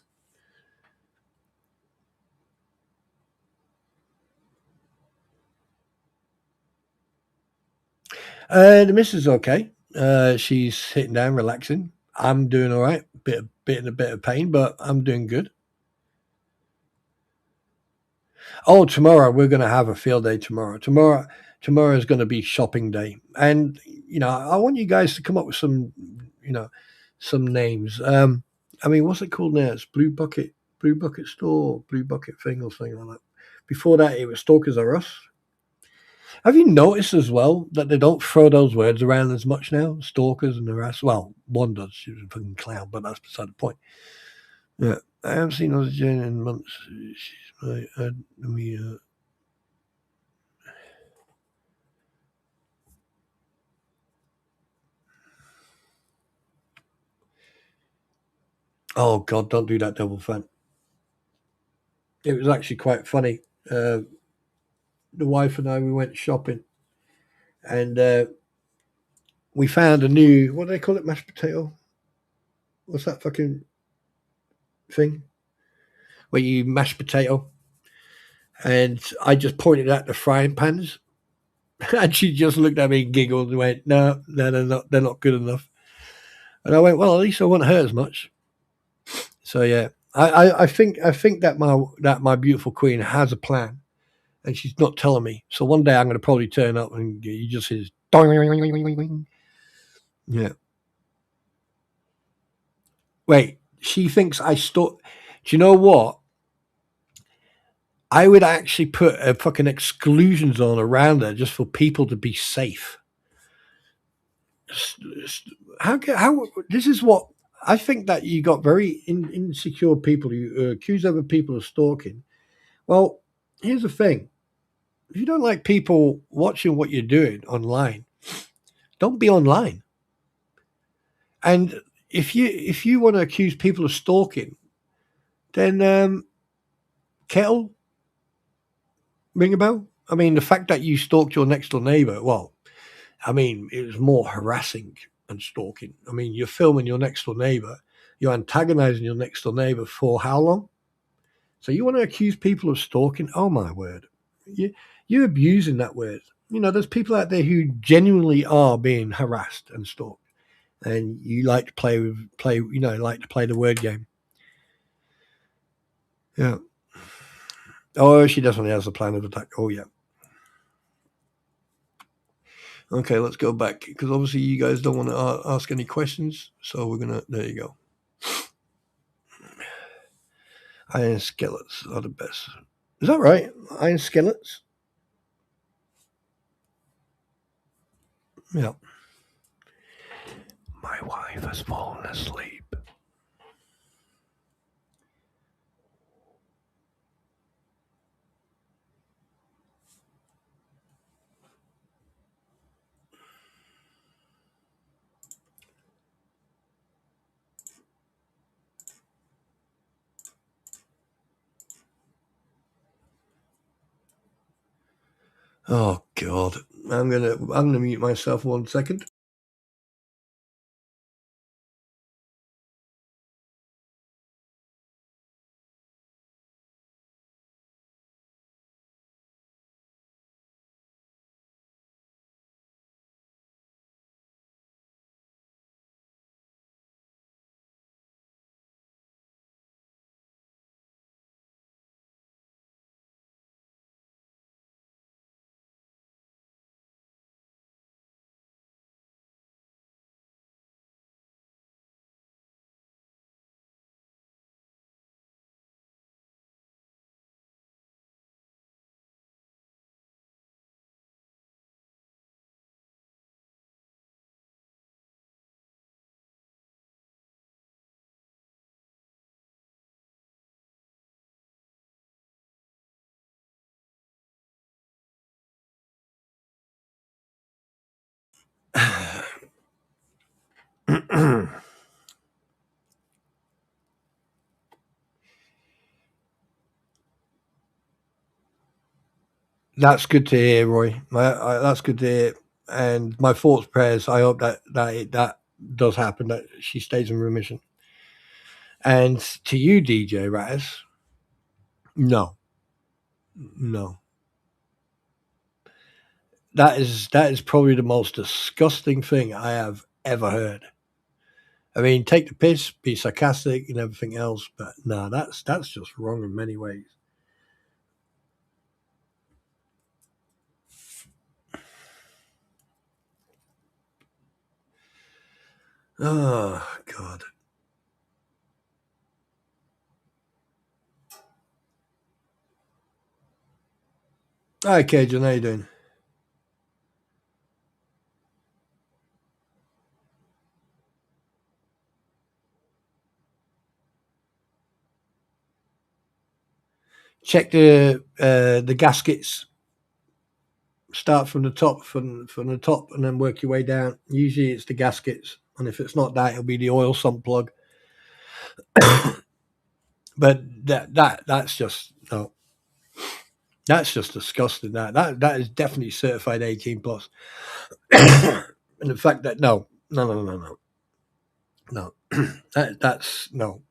The missus is okay. She's sitting down, relaxing. I'm doing all right. Bit in a bit of pain, but I'm doing good. Oh, tomorrow we're going to have a field day. Tomorrow is going to be shopping day, and I want you guys to come up with some names. I mean, what's it called now? It's Blue Bucket Store, Blue Bucket thing, or something like that. Before that, it was Stalkers Are Us. Have you noticed as well that they don't throw those words around as much now? Stalkers and the rest. Well, one does. She was a fucking clown, but that's beside the point. Yeah, I haven't seen those Jane in months. She's right. Let me. Oh God, don't do that, double fan. It was actually quite funny. The wife and I, we went shopping, and we found a new, what do they call it, mashed potato? What's that fucking thing? Where you mash potato. And I just pointed at the frying pans, and she just looked at me and giggled and went, "No, no, they're not good enough." And I went, "Well, at least I won't hurt as much." So yeah, I think that my beautiful queen has a plan, and she's not telling me. So one day I'm going to probably turn up and you just hear, yeah. Wait, she thinks I stole. Do you know what? I would actually put a fucking exclusion zone around her just for people to be safe. How this is what I think, that you got very insecure people who accuse other people of stalking. Well, here's the thing: if you don't like people watching what you're doing online, don't be online. And if you want to accuse people of stalking, then kettle ring a bell. I mean, the fact that you stalked your next door neighbor, well, I mean, it was more harassing than stalking. I mean, you're filming your next door neighbor, you're antagonizing your next door neighbor for how long? So you want to accuse people of stalking? Oh my word, you're abusing that word. There's people out there who genuinely are being harassed and stalked, and you like to like to play the word game. Yeah. Oh, she definitely has a plan of attack. Oh yeah. Okay, let's go back because obviously you guys don't want to ask any questions. So we're gonna. There you go. Iron skillets are the best. Is that right? Iron skillets? Yeah. My wife has fallen asleep. Oh God. I'm gonna mute myself 1 second. That's good to hear, Roy. That's good to hear. And my thoughts, prayers, I hope that does happen, that she stays in remission. And to you, DJ Raz, no. That is probably the most disgusting thing I have ever heard. I mean, take the piss, be sarcastic and everything else, but no, that's just wrong in many ways. Oh, God. Hi, Cajun, how you doing? Check the gaskets. Start from the top, from the top, and then work your way down. Usually, it's the gaskets, and if it's not that, it'll be the oil sump plug. But that's just no. That's just disgusting. That is definitely certified 18 plus. And the fact that no, that's no.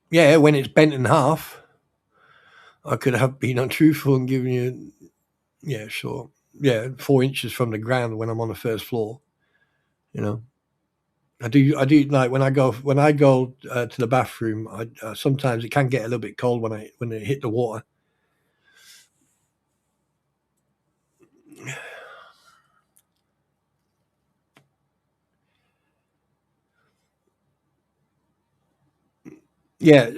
Yeah, when it's bent in half, I could have been untruthful and given you, yeah, sure, yeah, 4 inches from the ground when I'm on the first floor. You know, I do like when I go to the bathroom. Sometimes it can get a little bit cold when it hit the water. Yeah,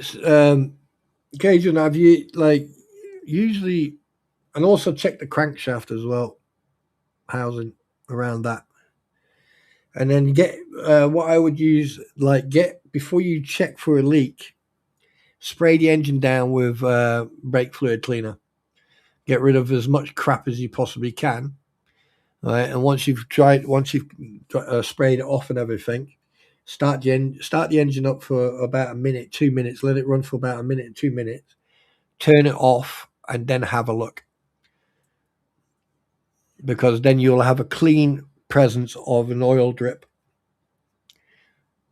Cajun, have you like usually, and also check the crankshaft as well, housing around that, and then get what I would use, like get before you check for a leak, spray the engine down with brake fluid cleaner. Get rid of as much crap as you possibly can, right? And once you've sprayed it off and everything, start the engine up for about a minute, 2 minutes. Let it run for about a minute, 2 minutes. Turn it off, and then have a look, because then you'll have a clean presence of an oil drip.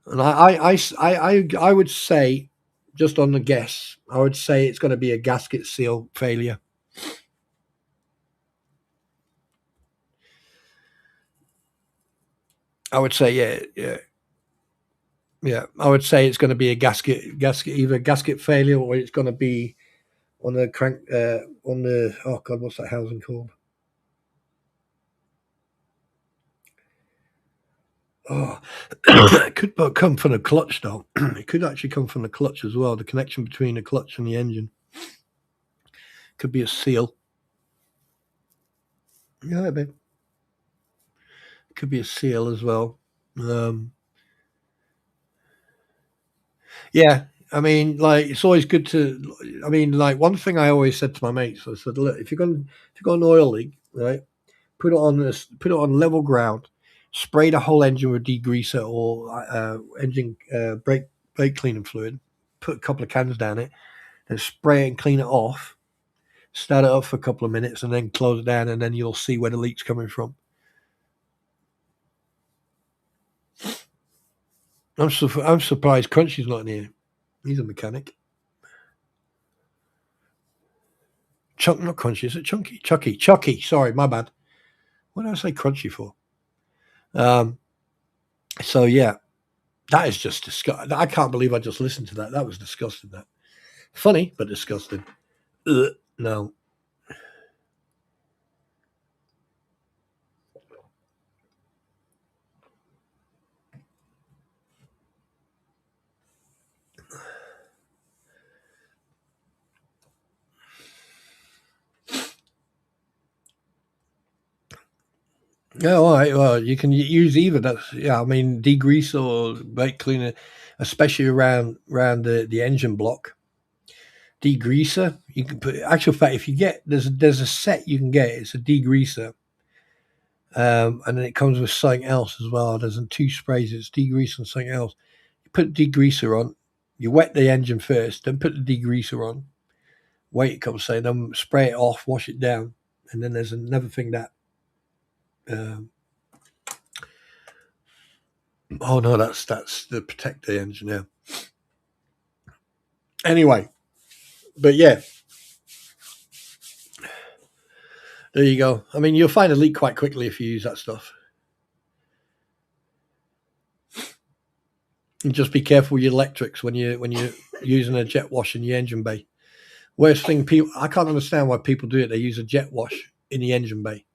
And I would say, just on the guess, I would say it's going to be a gasket seal failure. I would say, yeah. I would say it's going to be a either gasket failure, or it's going to be on the crank, on the, oh God, what's that housing called? Oh, it could come from the clutch though. It could actually come from the clutch as well. The connection between the clutch and the engine could be a seal. Yeah, babe. Could be a seal as well. Um, yeah, I mean, like it's always good to. I mean, like one thing I always said to my mates, I said, look, if you've got an oil leak, right, put it on level ground, spray the whole engine with degreaser or engine brake cleaning fluid, put a couple of cans down it, and spray it and clean it off. Start it up for a couple of minutes and then close it down, and then you'll see where the leak's coming from. I'm surprised Crunchy's not in here. He's a mechanic. Not Crunchy, is it Chunky? Chucky. Sorry, my bad. What did I say Crunchy for? Um, so yeah, that is just disgusting. I can't believe I just listened to that. That was disgusting. That funny, but disgusting. No. Yeah, all right. Well, you can use either. That's yeah. I mean, degrease or brake cleaner, especially around the engine block. Degreaser, you can put. Actual fact, if you get there's a set you can get. It's a degreaser, and then it comes with something else as well. There's two sprays. It's degreaser and something else. You put degreaser on, You wet the engine first, then put the degreaser on, wait a couple of seconds, then spray it off, wash it down, and then there's another thing that. Oh no, that's the protect the engine. Yeah. Anyway, but yeah, there you go. I mean, you'll find a leak quite quickly if you use that stuff. And just be careful with your electrics when you're using a jet wash in your engine bay. Worst thing, people, I can't understand why people do it. They use a jet wash in the engine bay.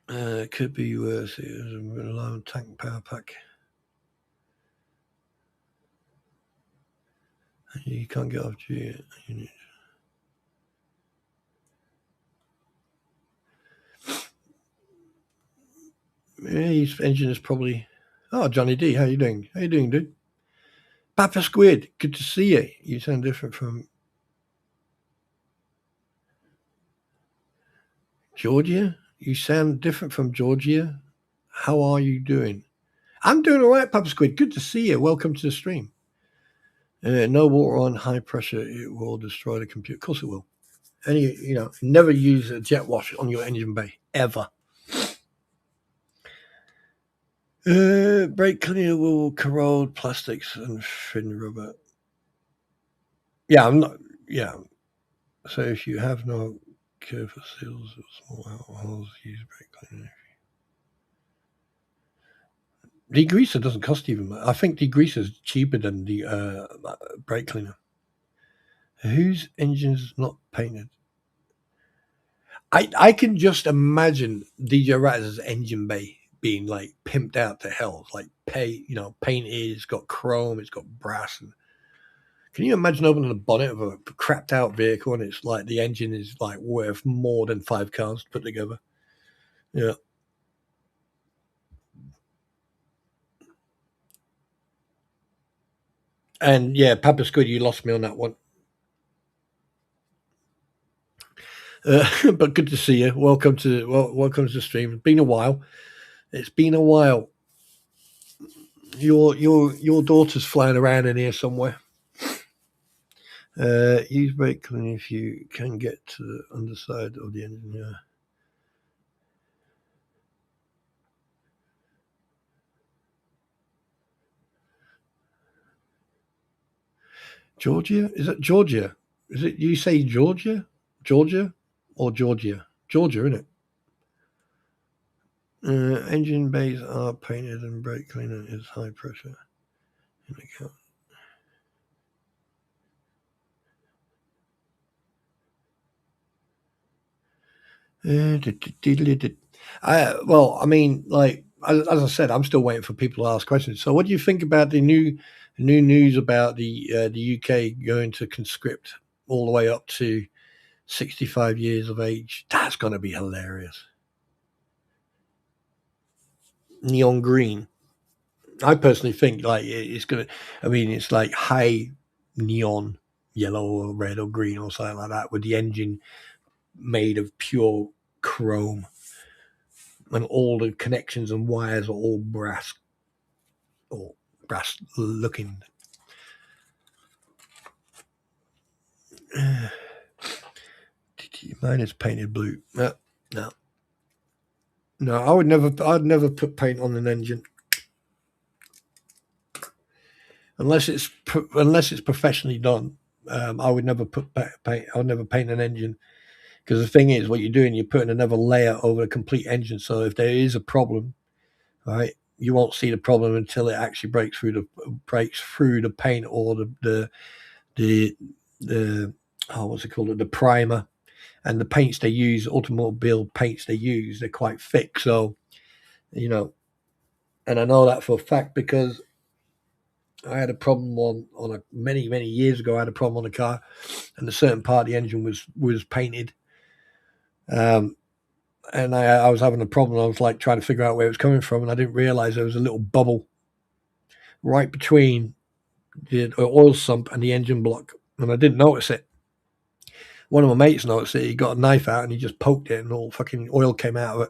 It could be worse. It was a low tank power pack. You can't get off G. Yeah, his engine is probably. Oh, Johnny D, how you doing? How you doing, dude? Papa Squid, good to see you. You sound different from Georgia. You sound different from Georgia. How are you doing? I'm doing all right, Papa Squid. Good to see you. Welcome to the stream. No water on high pressure. It will destroy the computer. Of course it will. And never use a jet wash on your engine bay, ever. Brake cleaner will corrode plastics and thin rubber. Yeah, I'm not. Yeah. So if you have no care for seals or small alcohols, use brake cleaner. Degreaser doesn't cost even much. I think degreaser is cheaper than the brake cleaner. Whose engine's not painted? I can just imagine DJ Razz's engine bay being like pimped out to hell, like painted. It's got chrome, it's got brass. And can you imagine opening the bonnet of a crapped out vehicle and it's like the engine is like worth more than 5 cars put together? Yeah. And yeah, Papa Squid, you lost me on that one. But good to see you. Welcome to the stream. It's been a while. Your daughter's flying around in here somewhere. Use brake cleaner if you can get to the underside of the engine. Yeah. Georgia? Is it Georgia? Is it you say Georgia? Georgia or Georgia? Georgia, isn't it? Engine bays are painted and brake cleaner is high pressure. Well, I mean, like as I said, I'm still waiting for people to ask questions. So, what do you think about the new news about the UK going to conscript all the way up to 65 years of age? That's going to be hilarious. Neon green. I personally think like it's going to. I mean, it's like high neon yellow or red or green or something like that with the engine made of pure chrome. And all the connections and wires are all brass or brass looking. Mine is painted blue. No. I'd never put paint on an engine unless it's professionally done. I would never put paint. I would never paint an engine because the thing is, what you're doing, you're putting another layer over a complete engine. So if there is a problem, right, you won't see the problem until it actually breaks through the paint or the what's it called, the primer. And the paints they use, automobile paints they use, they're quite thick. So, and I know that for a fact because I had a problem on many years ago. I had a problem on a car, and a certain part of the engine was painted. And I was having a problem. I was like trying to figure out where it was coming from, and I didn't realize there was a little bubble right between the oil sump and the engine block, and I didn't notice it. One of my mates noticed it. He got a knife out and he just poked it, and all fucking oil came out of it.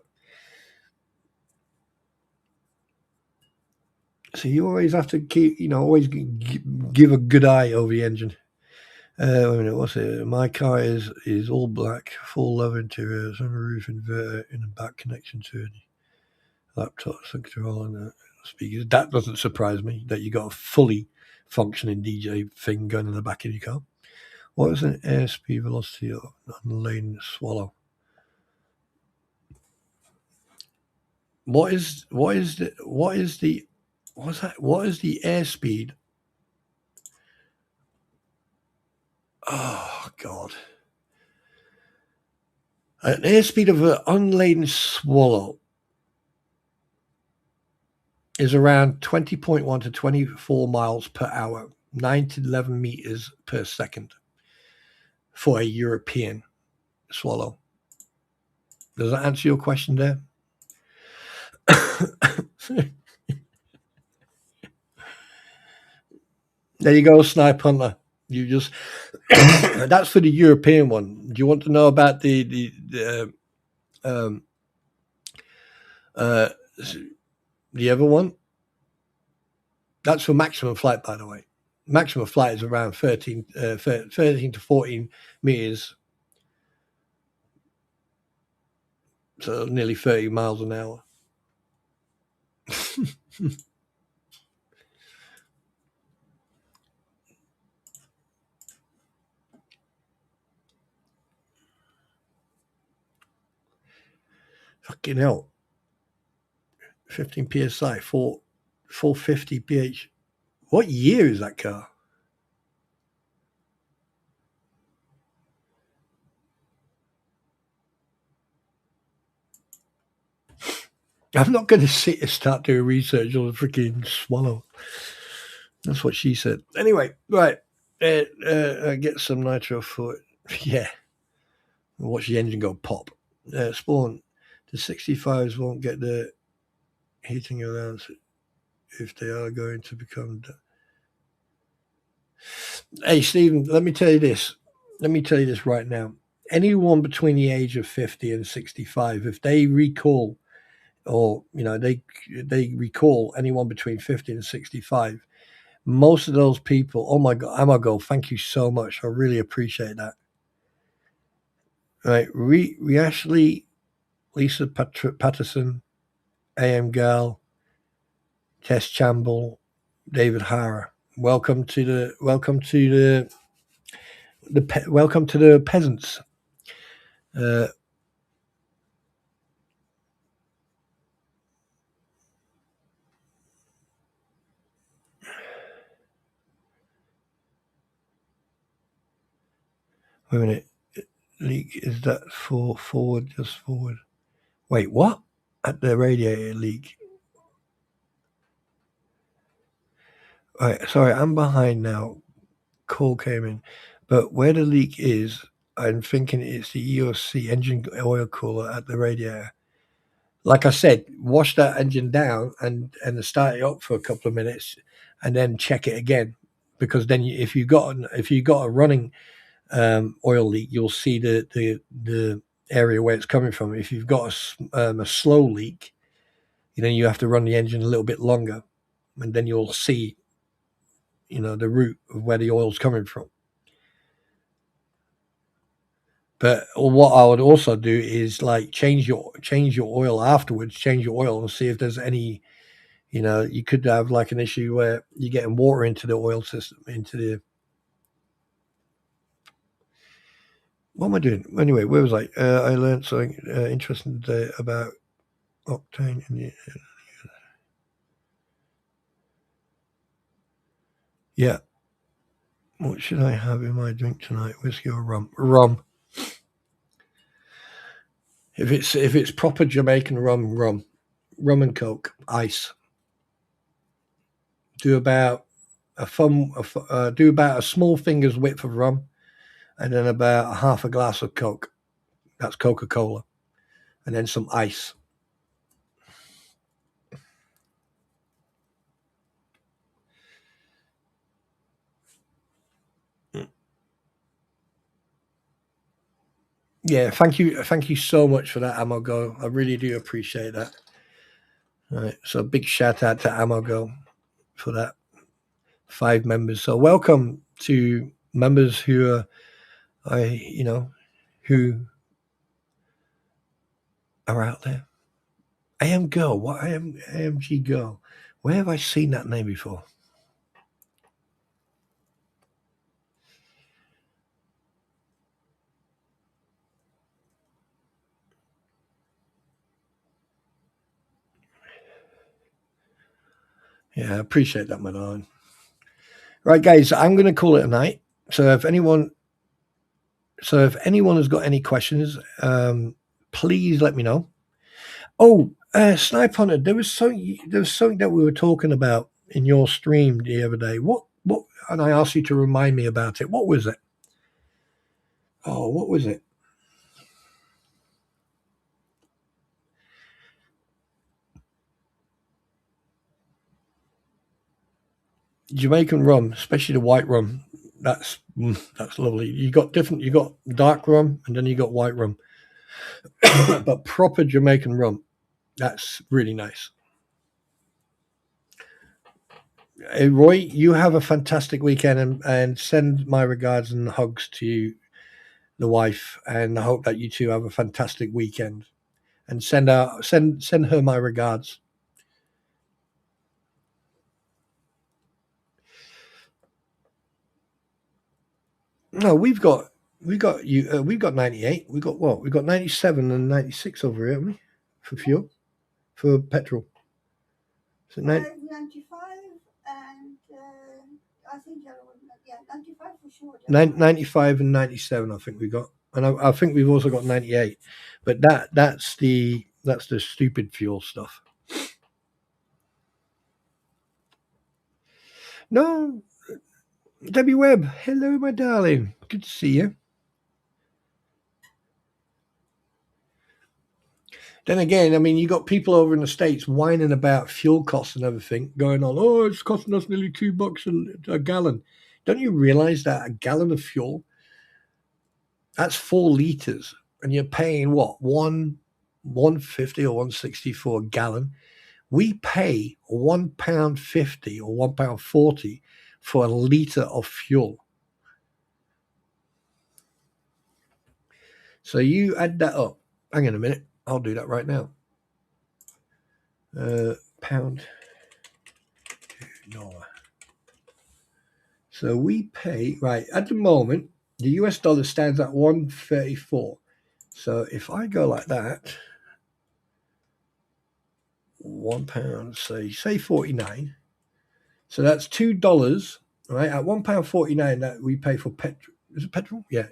So you always have to keep, always give a good eye over the engine. Wait a minute, what's it? My car is all black, full leather interior, sunroof inverter in the back, connection to the laptop, control and the speakers. That doesn't surprise me that you got a fully functioning DJ thing going in the back of your car. What is an airspeed velocity on lane swallow? What is the airspeed? Oh God. An airspeed of an unladen swallow is around 20.1 to 24 miles per hour, 9 to 11 meters per second for a European swallow. Does that answer your question there? There you go, Snipe Hunter. You just that's for the European one. Do you want to know about the other one? That's for maximum flight, by the way. Maximum flight is around 13 to 14 meters, so nearly 30 miles an hour. Fucking hell. 15 psi, 450 ph. What year is that car? I'm not going to sit and start doing research on a freaking swallow. That's what she said. Anyway, right. Get some nitro for it. Yeah. Watch the engine go pop. Spawn. The 65s won't get the heating allowance if they are going to become. Hey, Stephen, let me tell you this. Let me tell you this right now. Anyone between the age of 50 and 65, if they recall, or they recall anyone between 50 and 65, most of those people, oh my God, Amago, thank you so much. I really appreciate that. Right, we Ashley, Lisa Patterson, AM Gal, Tess Chamble, David Hara. Welcome to the peasants. Wait a minute. Leak, is that for forward? Just forward. Wait, what? At the radiator leak. Right, sorry, I'm behind now. Call came in. But where the leak is, I'm thinking it's the EOC engine oil cooler at the radiator. Like I said, wash that engine down and start it up for a couple of minutes and then check it again. Because then if you got a running oil leak, you'll see the area where it's coming from. If you've got a slow leak, you have to run the engine a little bit longer, and then you'll see, the route of where the oil's coming from. But what I would also do is like change your oil afterwards, change your oil and see if there's any, you could have like an issue where you're getting water into the oil system, what am I doing? Anyway, where was I? I learned something interesting today about octane. Yeah. What should I have in my drink tonight? Whiskey or rum? Rum. If it's proper Jamaican rum and coke, ice. Do about a small finger's width of rum, and then about a half a glass of coke. That's Coca-Cola, and then some ice. Yeah, thank you so much for that, Amogo. I really do appreciate that. All right, so big shout out to Amogo. for that. 5 members. So welcome to members who are, who are out there. AM Girl. What AMG Girl? Where have I seen that name before? Yeah, I appreciate that, my darling. Right, guys, I'm going to call it a night. So if anyone has got any questions, please let me know. Oh, Snipe Hunter, there was something that we were talking about in your stream the other day. What? And I asked you to remind me about it. What was it? Oh, what was it? Jamaican rum, especially the white rum. That's lovely. You got dark rum and then you got white rum, but proper Jamaican rum. That's really nice. Hey, Roy, you have a fantastic weekend and send my regards and hugs to the wife, and I hope that you two have a fantastic weekend. And send her my regards. No, we've got 98. We got what? We got 97 and 96 over here, haven't we? For fuel, for petrol. So 95 and I think 95 for sure. 95 and 97, I think we got, and I think we've also got 98. But that's the stupid fuel stuff. No, Debbie Webb, hello, my darling. Good to see you. Then again, I mean, you got people over in the States whining about fuel costs and everything, going on, oh, it's costing us nearly $2 a gallon. Don't you realize that a gallon of fuel, that's 4 liters, and you're paying what, $1.50 or $1.60 for a gallon? We pay £1.50 or £1.40 for a liter of fuel. So you add that up. Hang on a minute. I'll do that right now. Pound to dollar. So we pay, right, at the moment, the US dollar stands at 134. So if I go like that, £1, say 49. So that's $2, right? At £1.49 that we pay for petrol. Is it petrol? Yeah.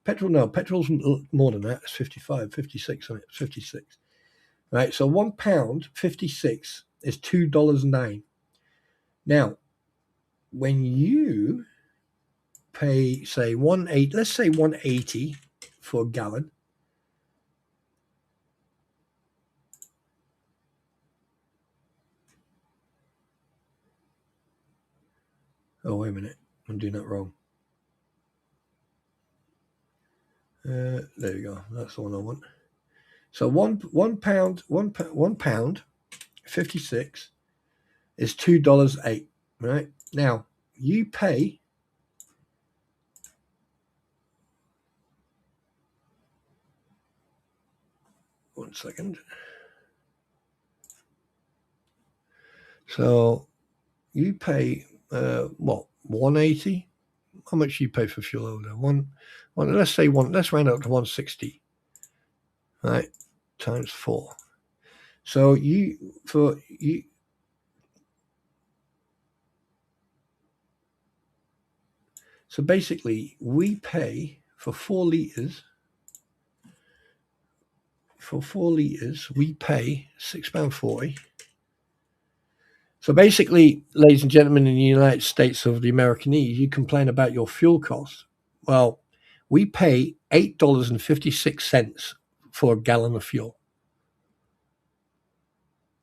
Petrol, no, petrol's more than that. It's 55, 56 on it. 56. Right, so £1.56 is $2.09. Now, when you pay, say, let's say 180 for a gallon. Oh, wait a minute. I'm doing that wrong. There you go. That's the one I want. So one pound 56 is $2.08. Right? Now, you pay one second. So you pay what, 180? How much you pay for fuel over there? Let's round up to 160. Right? Times 4. So so basically we pay for 4 liters. For 4 liters, we pay £6.40. So basically, ladies and gentlemen, in the United States of the American East, you complain about your fuel costs. Well, we pay $8.56 for a gallon of fuel.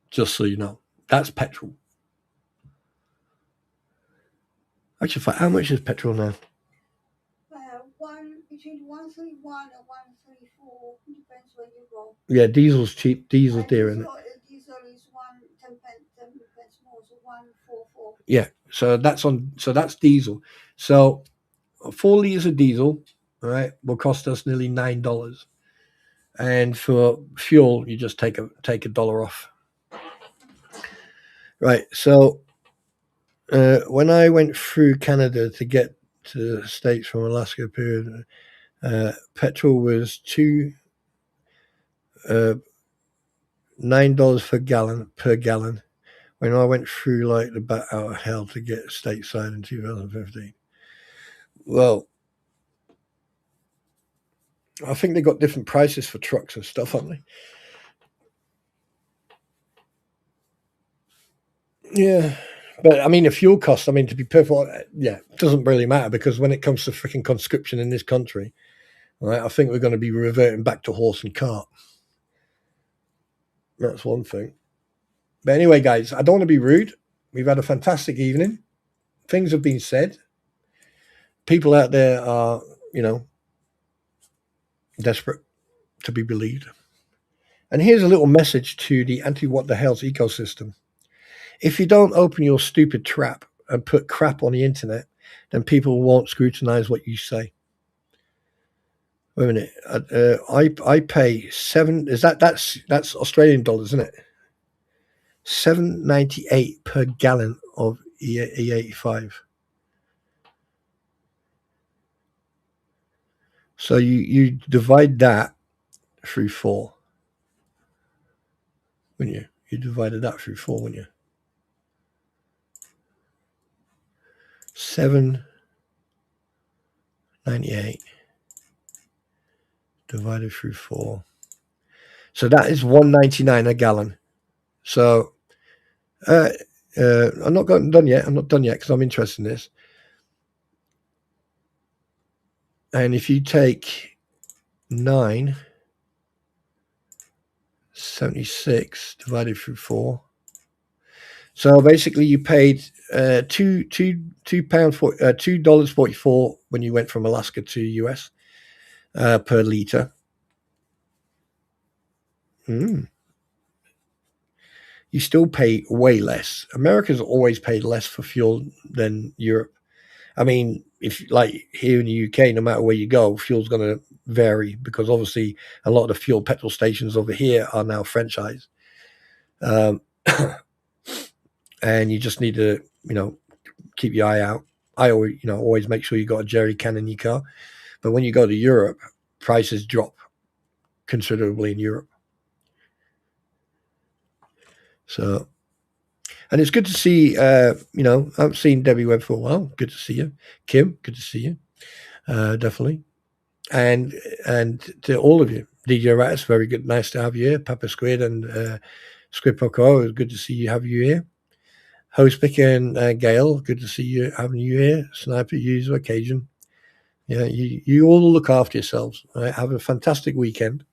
Just so you know, that's petrol. Actually, how much is petrol now? Between 131 and 134, depends where you go. Yeah, diesel's cheap. Diesel's dear, isn't it? Diesel is 10 pence more, so 144. Yeah, so that's diesel. So 4 liters of diesel, all right, will cost us nearly $9. And for fuel, you just take a dollar off. Right. So when I went through Canada to get to the States from Alaska, period, petrol was $9 per gallon. When I went through like the bat out of hell to get stateside in 2015. Well, I think they got different prices for trucks and stuff, haven't they? Yeah. But I mean, the fuel cost, I mean, to be perfect, yeah, it doesn't really matter because when it comes to freaking conscription in this country, right, I think we're going to be reverting back to horse and cart. That's one thing. But anyway, guys, I don't want to be rude. We've had a fantastic evening. Things have been said. People out there are, desperate to be believed. And here's a little message to the anti-what the hell's ecosystem. If you don't open your stupid trap and put crap on the internet, then people won't scrutinize what you say. Wait a minute. I pay that's Australian dollars, isn't it? $7.98 per gallon of E85. So you divide that through 4, wouldn't you? You divided that through 4, wouldn't you? 7.98 divided through 4. So that is $1.99 a gallon. So I'm not done yet. I'm not done yet because I'm interested in this. And if you take 9.76 divided through 4, so basically you paid $2.44 when you went from Alaska to US per liter. You still pay way less. America's always paid less for fuel than Europe. I mean, if like here in the UK, no matter where you go, fuel's going to vary because obviously a lot of the fuel petrol stations over here are now franchised. And you just need to, keep your eye out. I always make sure you got a jerry can in your car. But when you go to Europe, prices drop considerably in Europe. So, and it's good to see, I haven't seen Debbie Webb for a while. Good to see you. Kim, good to see you. Definitely. And to all of you, DJ Rattis, very good. Nice to have you here. Papa Squid and Squid Poco, it's good to see you, have you here. Host Picker and Gail, good to see you, having you here. Sniper, user, occasion. Yeah, you all look after yourselves. Right? Have a fantastic weekend.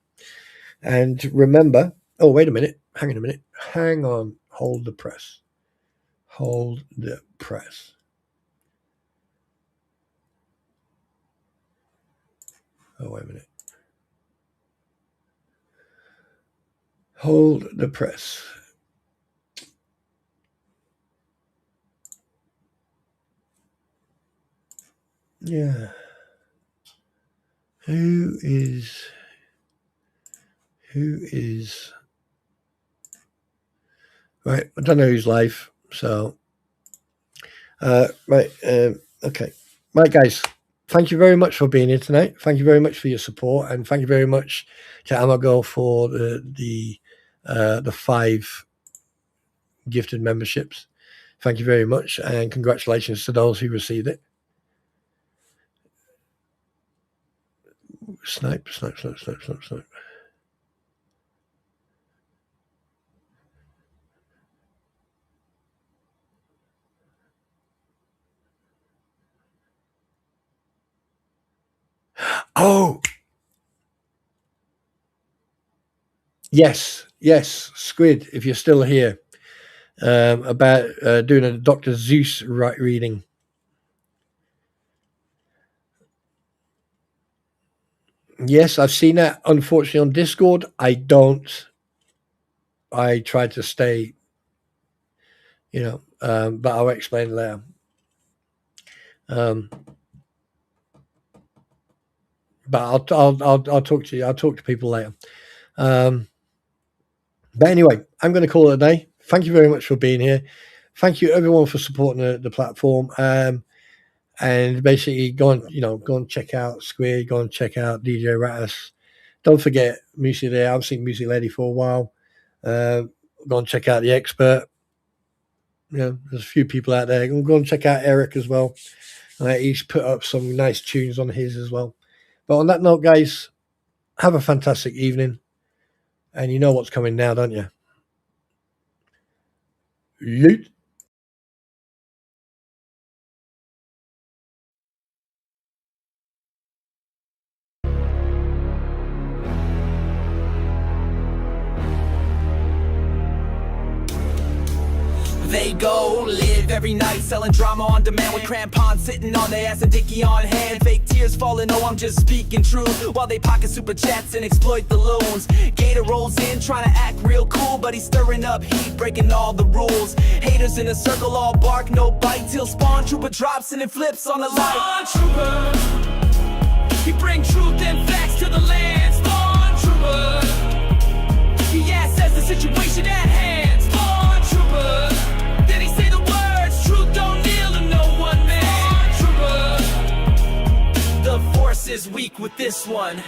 And remember, oh, wait a minute. Hang on a minute. Hang on. Hold the press. Hold the press. Oh, wait a minute. Hold the press. Yeah. Who is right? I don't know who's live, so right. Okay, right, guys. Thank you very much for being here tonight. Thank you very much for your support, and thank you very much to Amago for the 5 gifted memberships. Thank you very much, and congratulations to those who received it. Snipe. Oh, yes, Squid, if you're still here, about doing a Dr. Zeus reading. Yes, I've seen that, unfortunately, on Discord. I try to stay, but I'll explain later. But I'll talk to you. I'll talk to people later. But anyway, I'm going to call it a day. Thank you very much for being here. Thank you everyone for supporting the platform. And basically go and check out Squid, go and check out DJ Rattus. Don't forget Musi there. I haven't seen Musi Lady for a while. Go and check out The Expert. There's a few people out there. Go and check out Eric as well. He's put up some nice tunes on his as well. But on that note, guys, have a fantastic evening. And you know what's coming now, don't you? Yeet. They go live every night selling drama on demand with crampons sitting on their ass and dicky on hand. Fake tears falling, oh I'm just speaking truth, while they pocket super chats and exploit the loons. Gator rolls in trying to act real cool, but he's stirring up heat, breaking all the rules. Haters in a circle, all bark, no bite, till SpawnTrooper drops and it flips on the light. SpawnTrooper, he bring truth and facts to the land. SpawnTrooper, he assesses the situation at hand. SpawnTrooper, is weak with this one.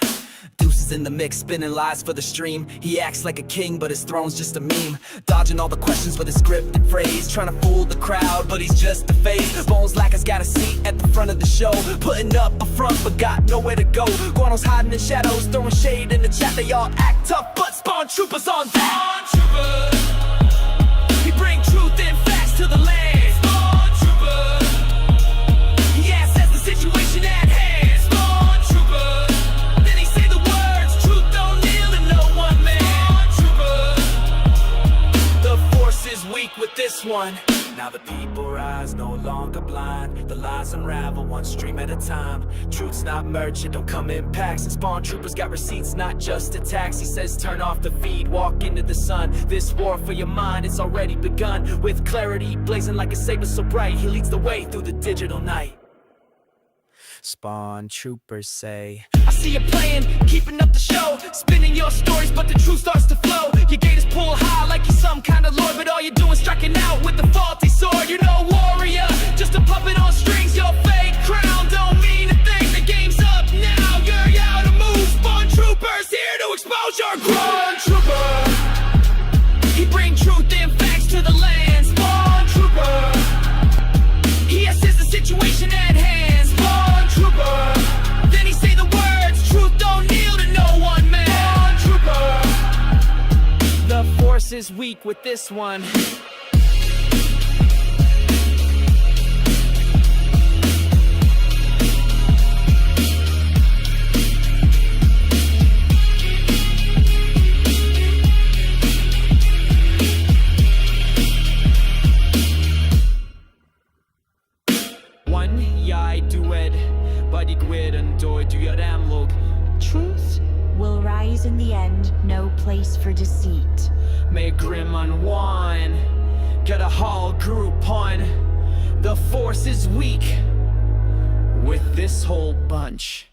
Deuces in the mix, spinning lies for the stream. He acts like a king, but his throne's just a meme. Dodging all the questions with a scripted phrase, trying to fool the crowd, but he's just a face. Bones like has got a seat at the front of the show, putting up a front, but got nowhere to go. Guano's hiding in shadows, throwing shade in the chat. They all act tough, but SpawnTrooper's on that. SpawnTrooper, he bring truth and facts to the land. SpawnTrooper, he assesses the situation at hand. With this one, now the people rise, no longer blind. The lies unravel one stream at a time. Truth's not merch, it don't come in packs. And SpawnTroopers got receipts, not just attacks. He says turn off the feed, walk into the sun. This war for your mind, it's already begun. With clarity, blazing like a saber so bright, he leads the way through the digital night. SpawnTroopers say, I see you playing, keeping up the show, spinning your stories, but the truth starts to flow. Your gators pull high like you're some kind of lord, but all you're doing striking out with the faulty sword. You're no warrior, just a puppet on strings. Your fake crown don't mean a thing. The game's up now, you're out of move. SpawnTroopers here to expose your groove. SpawnTrooper, he bring truth and facts to the land. SpawnTrooper, he assesses the situation at hand. Then he say the words, truth don't kneel to no one man. SpawnTrooper, the force is weak with this one. Truth will rise in the end, no place for deceit. May grim unwind, get a whole group on. The force is weak with this whole bunch.